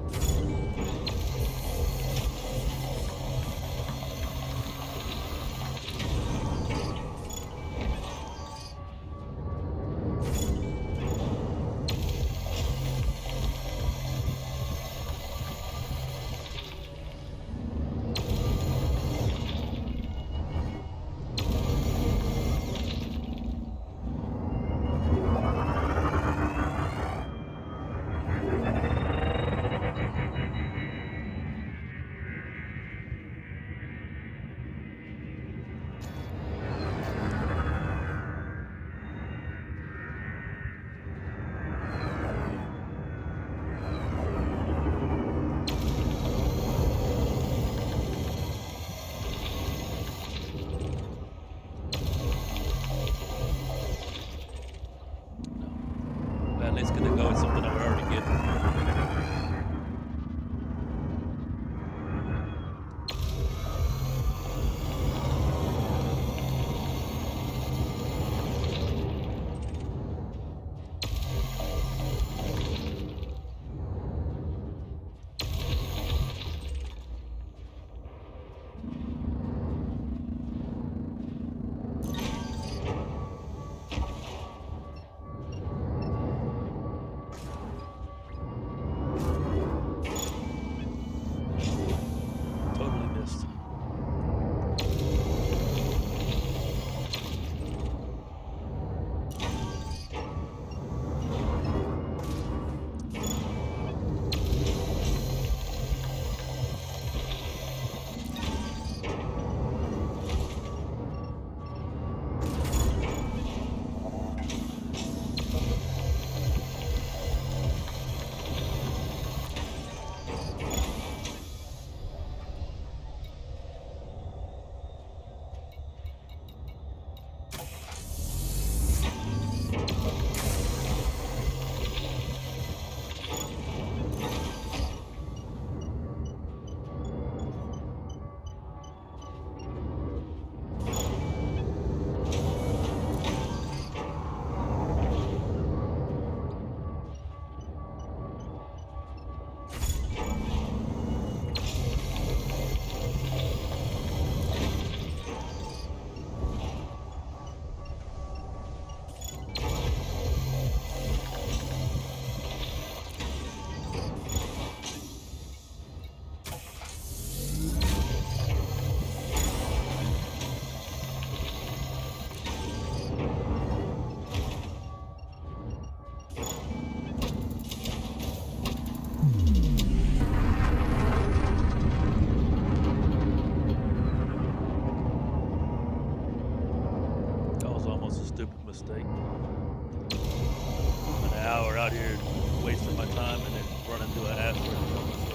Well, at least gonna go with something that we're already getting. Totally missed. That was almost a stupid mistake. An hour out here wasting my time and then run into an asteroid and kill myself.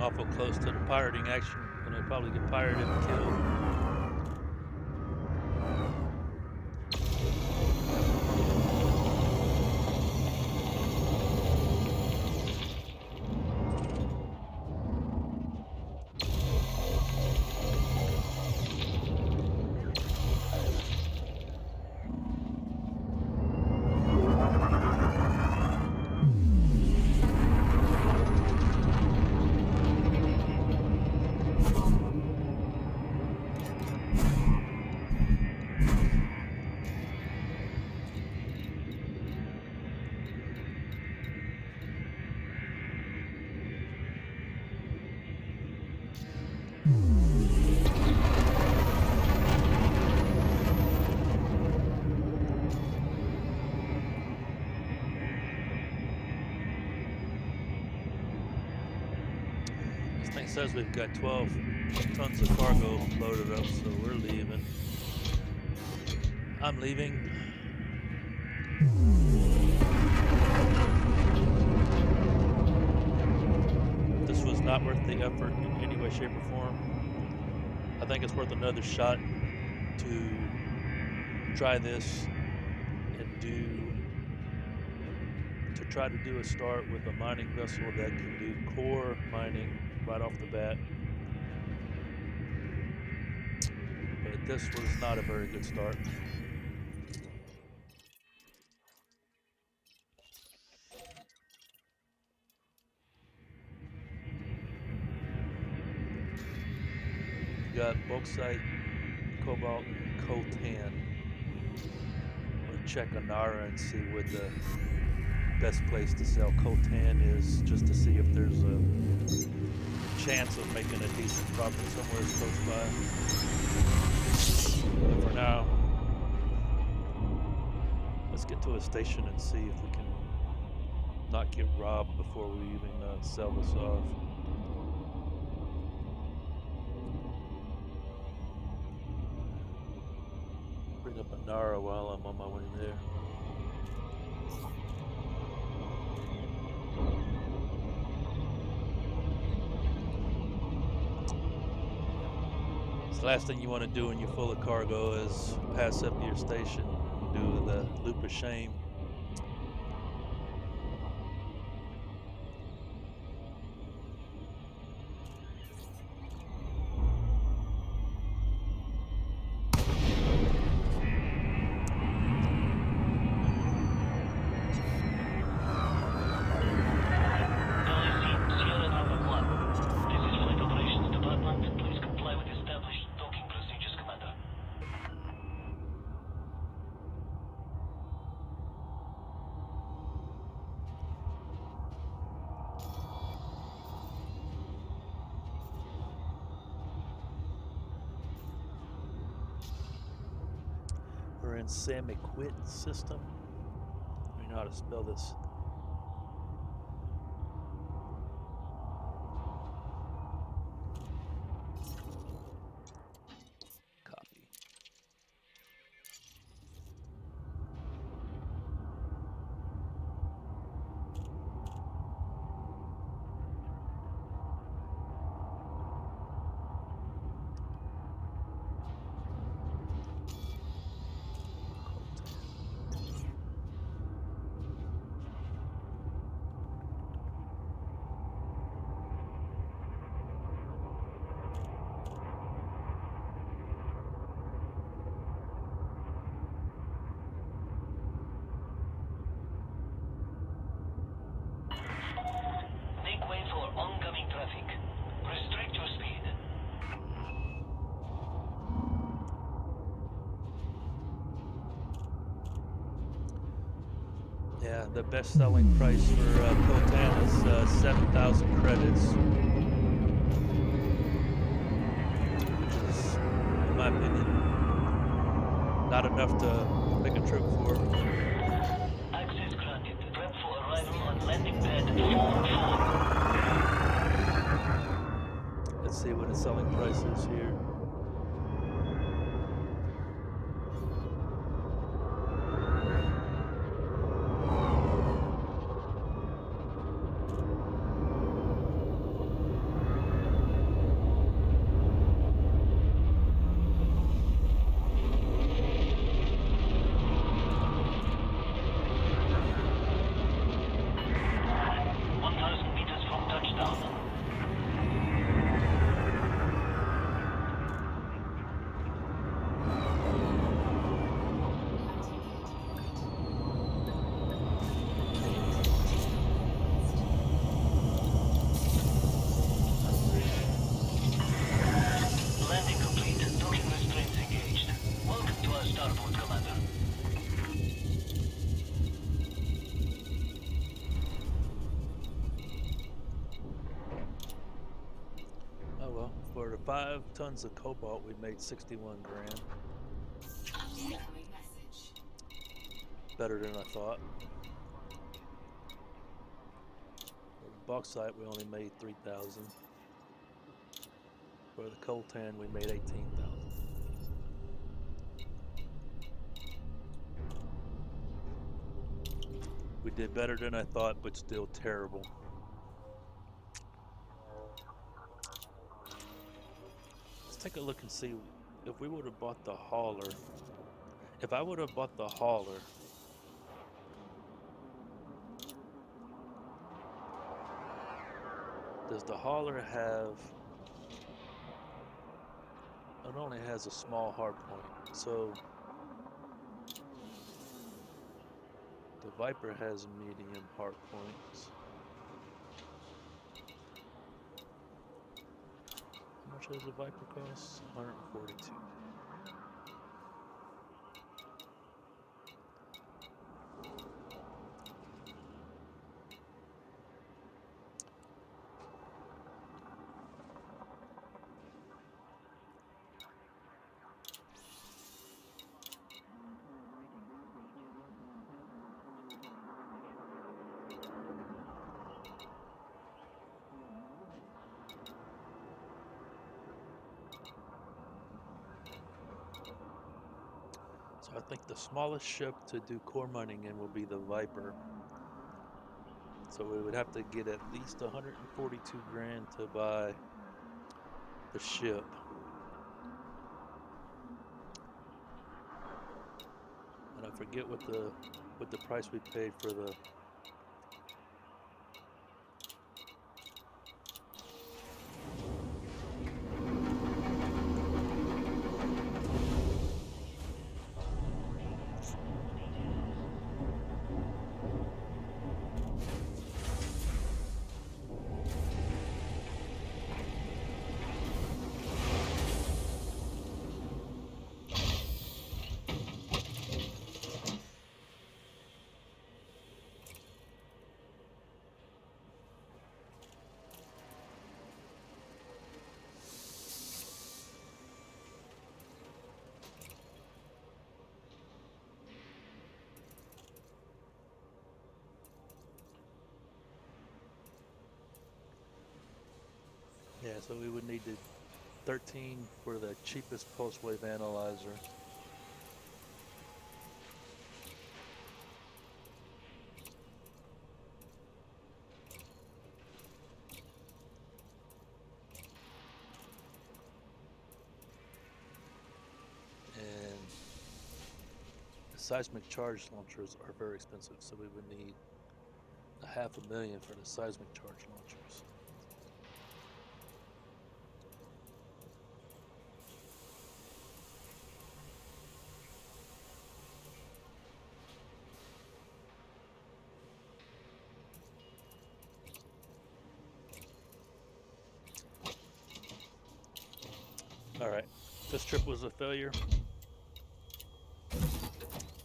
awful close to the pirating action. Gonna probably get pirated and killed. This thing says we've got 12 tons of cargo loaded up, so we're leaving. I'm leaving. This was not worth the effort in any way, shape, or form. I think it's worth another shot to try this and try to do a start with a mining vessel that can do core mining right off the bat. But this was not a very good start. You got bauxite, cobalt, and coltan. We'll check Anara and see what the best place to sell coltan is, just to see if there's a chance of making a decent profit somewhere close by. But for now, let's get to a station and see if we can not get robbed before we even sell this off. Bring up Anara while I'm on my way there. The last thing you want to do when you're full of cargo is pass up your station and do the loop of shame. We're in Seismic system. We know how to spell this. Copy. Make way for oncoming traffic. Restrict your speed. Yeah, the best selling price for coltan is 7,000 credits, which is, in my opinion, not enough to make a trip for. Access granted. Prep for arrival on landing pad 4-4. Let's see what the selling price is here. 5 tons of cobalt, we made 61 grand. Better than I thought. For the bauxite, we only made 3,000. For the coltan, we made 18,000. We did better than I thought, but still terrible. Let's take a look and see if we would have bought the hauler. If I would have bought the hauler, does the hauler have... It only has a small hard point, so the Viper has medium hard points. How much does the Viper cost? 142. So I think the smallest ship to do core mining in will be the Viper. So we would have to get at least 142 grand to buy the ship. And I forget what the price we paid for the... Yeah, so we would need the 13 for the cheapest pulse wave analyzer. And the seismic charge launchers are very expensive, so we would need $500,000 for the seismic charge launchers. All right, this trip was a failure.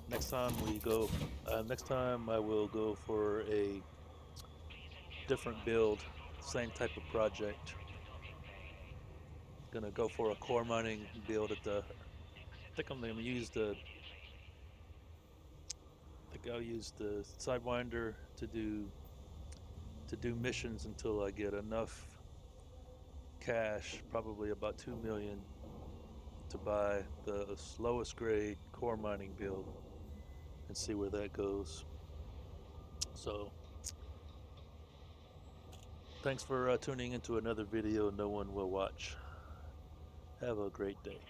Next time we go, next time I will go for a different build, same type of project. Gonna go for a core mining build at the... I think I'm gonna use the... I think I'll use the Sidewinder to do missions until I get enough cash, probably about 2 million, to buy the lowest grade core mining build and see where that goes. So thanks for tuning into another video no one will watch. Have a great day.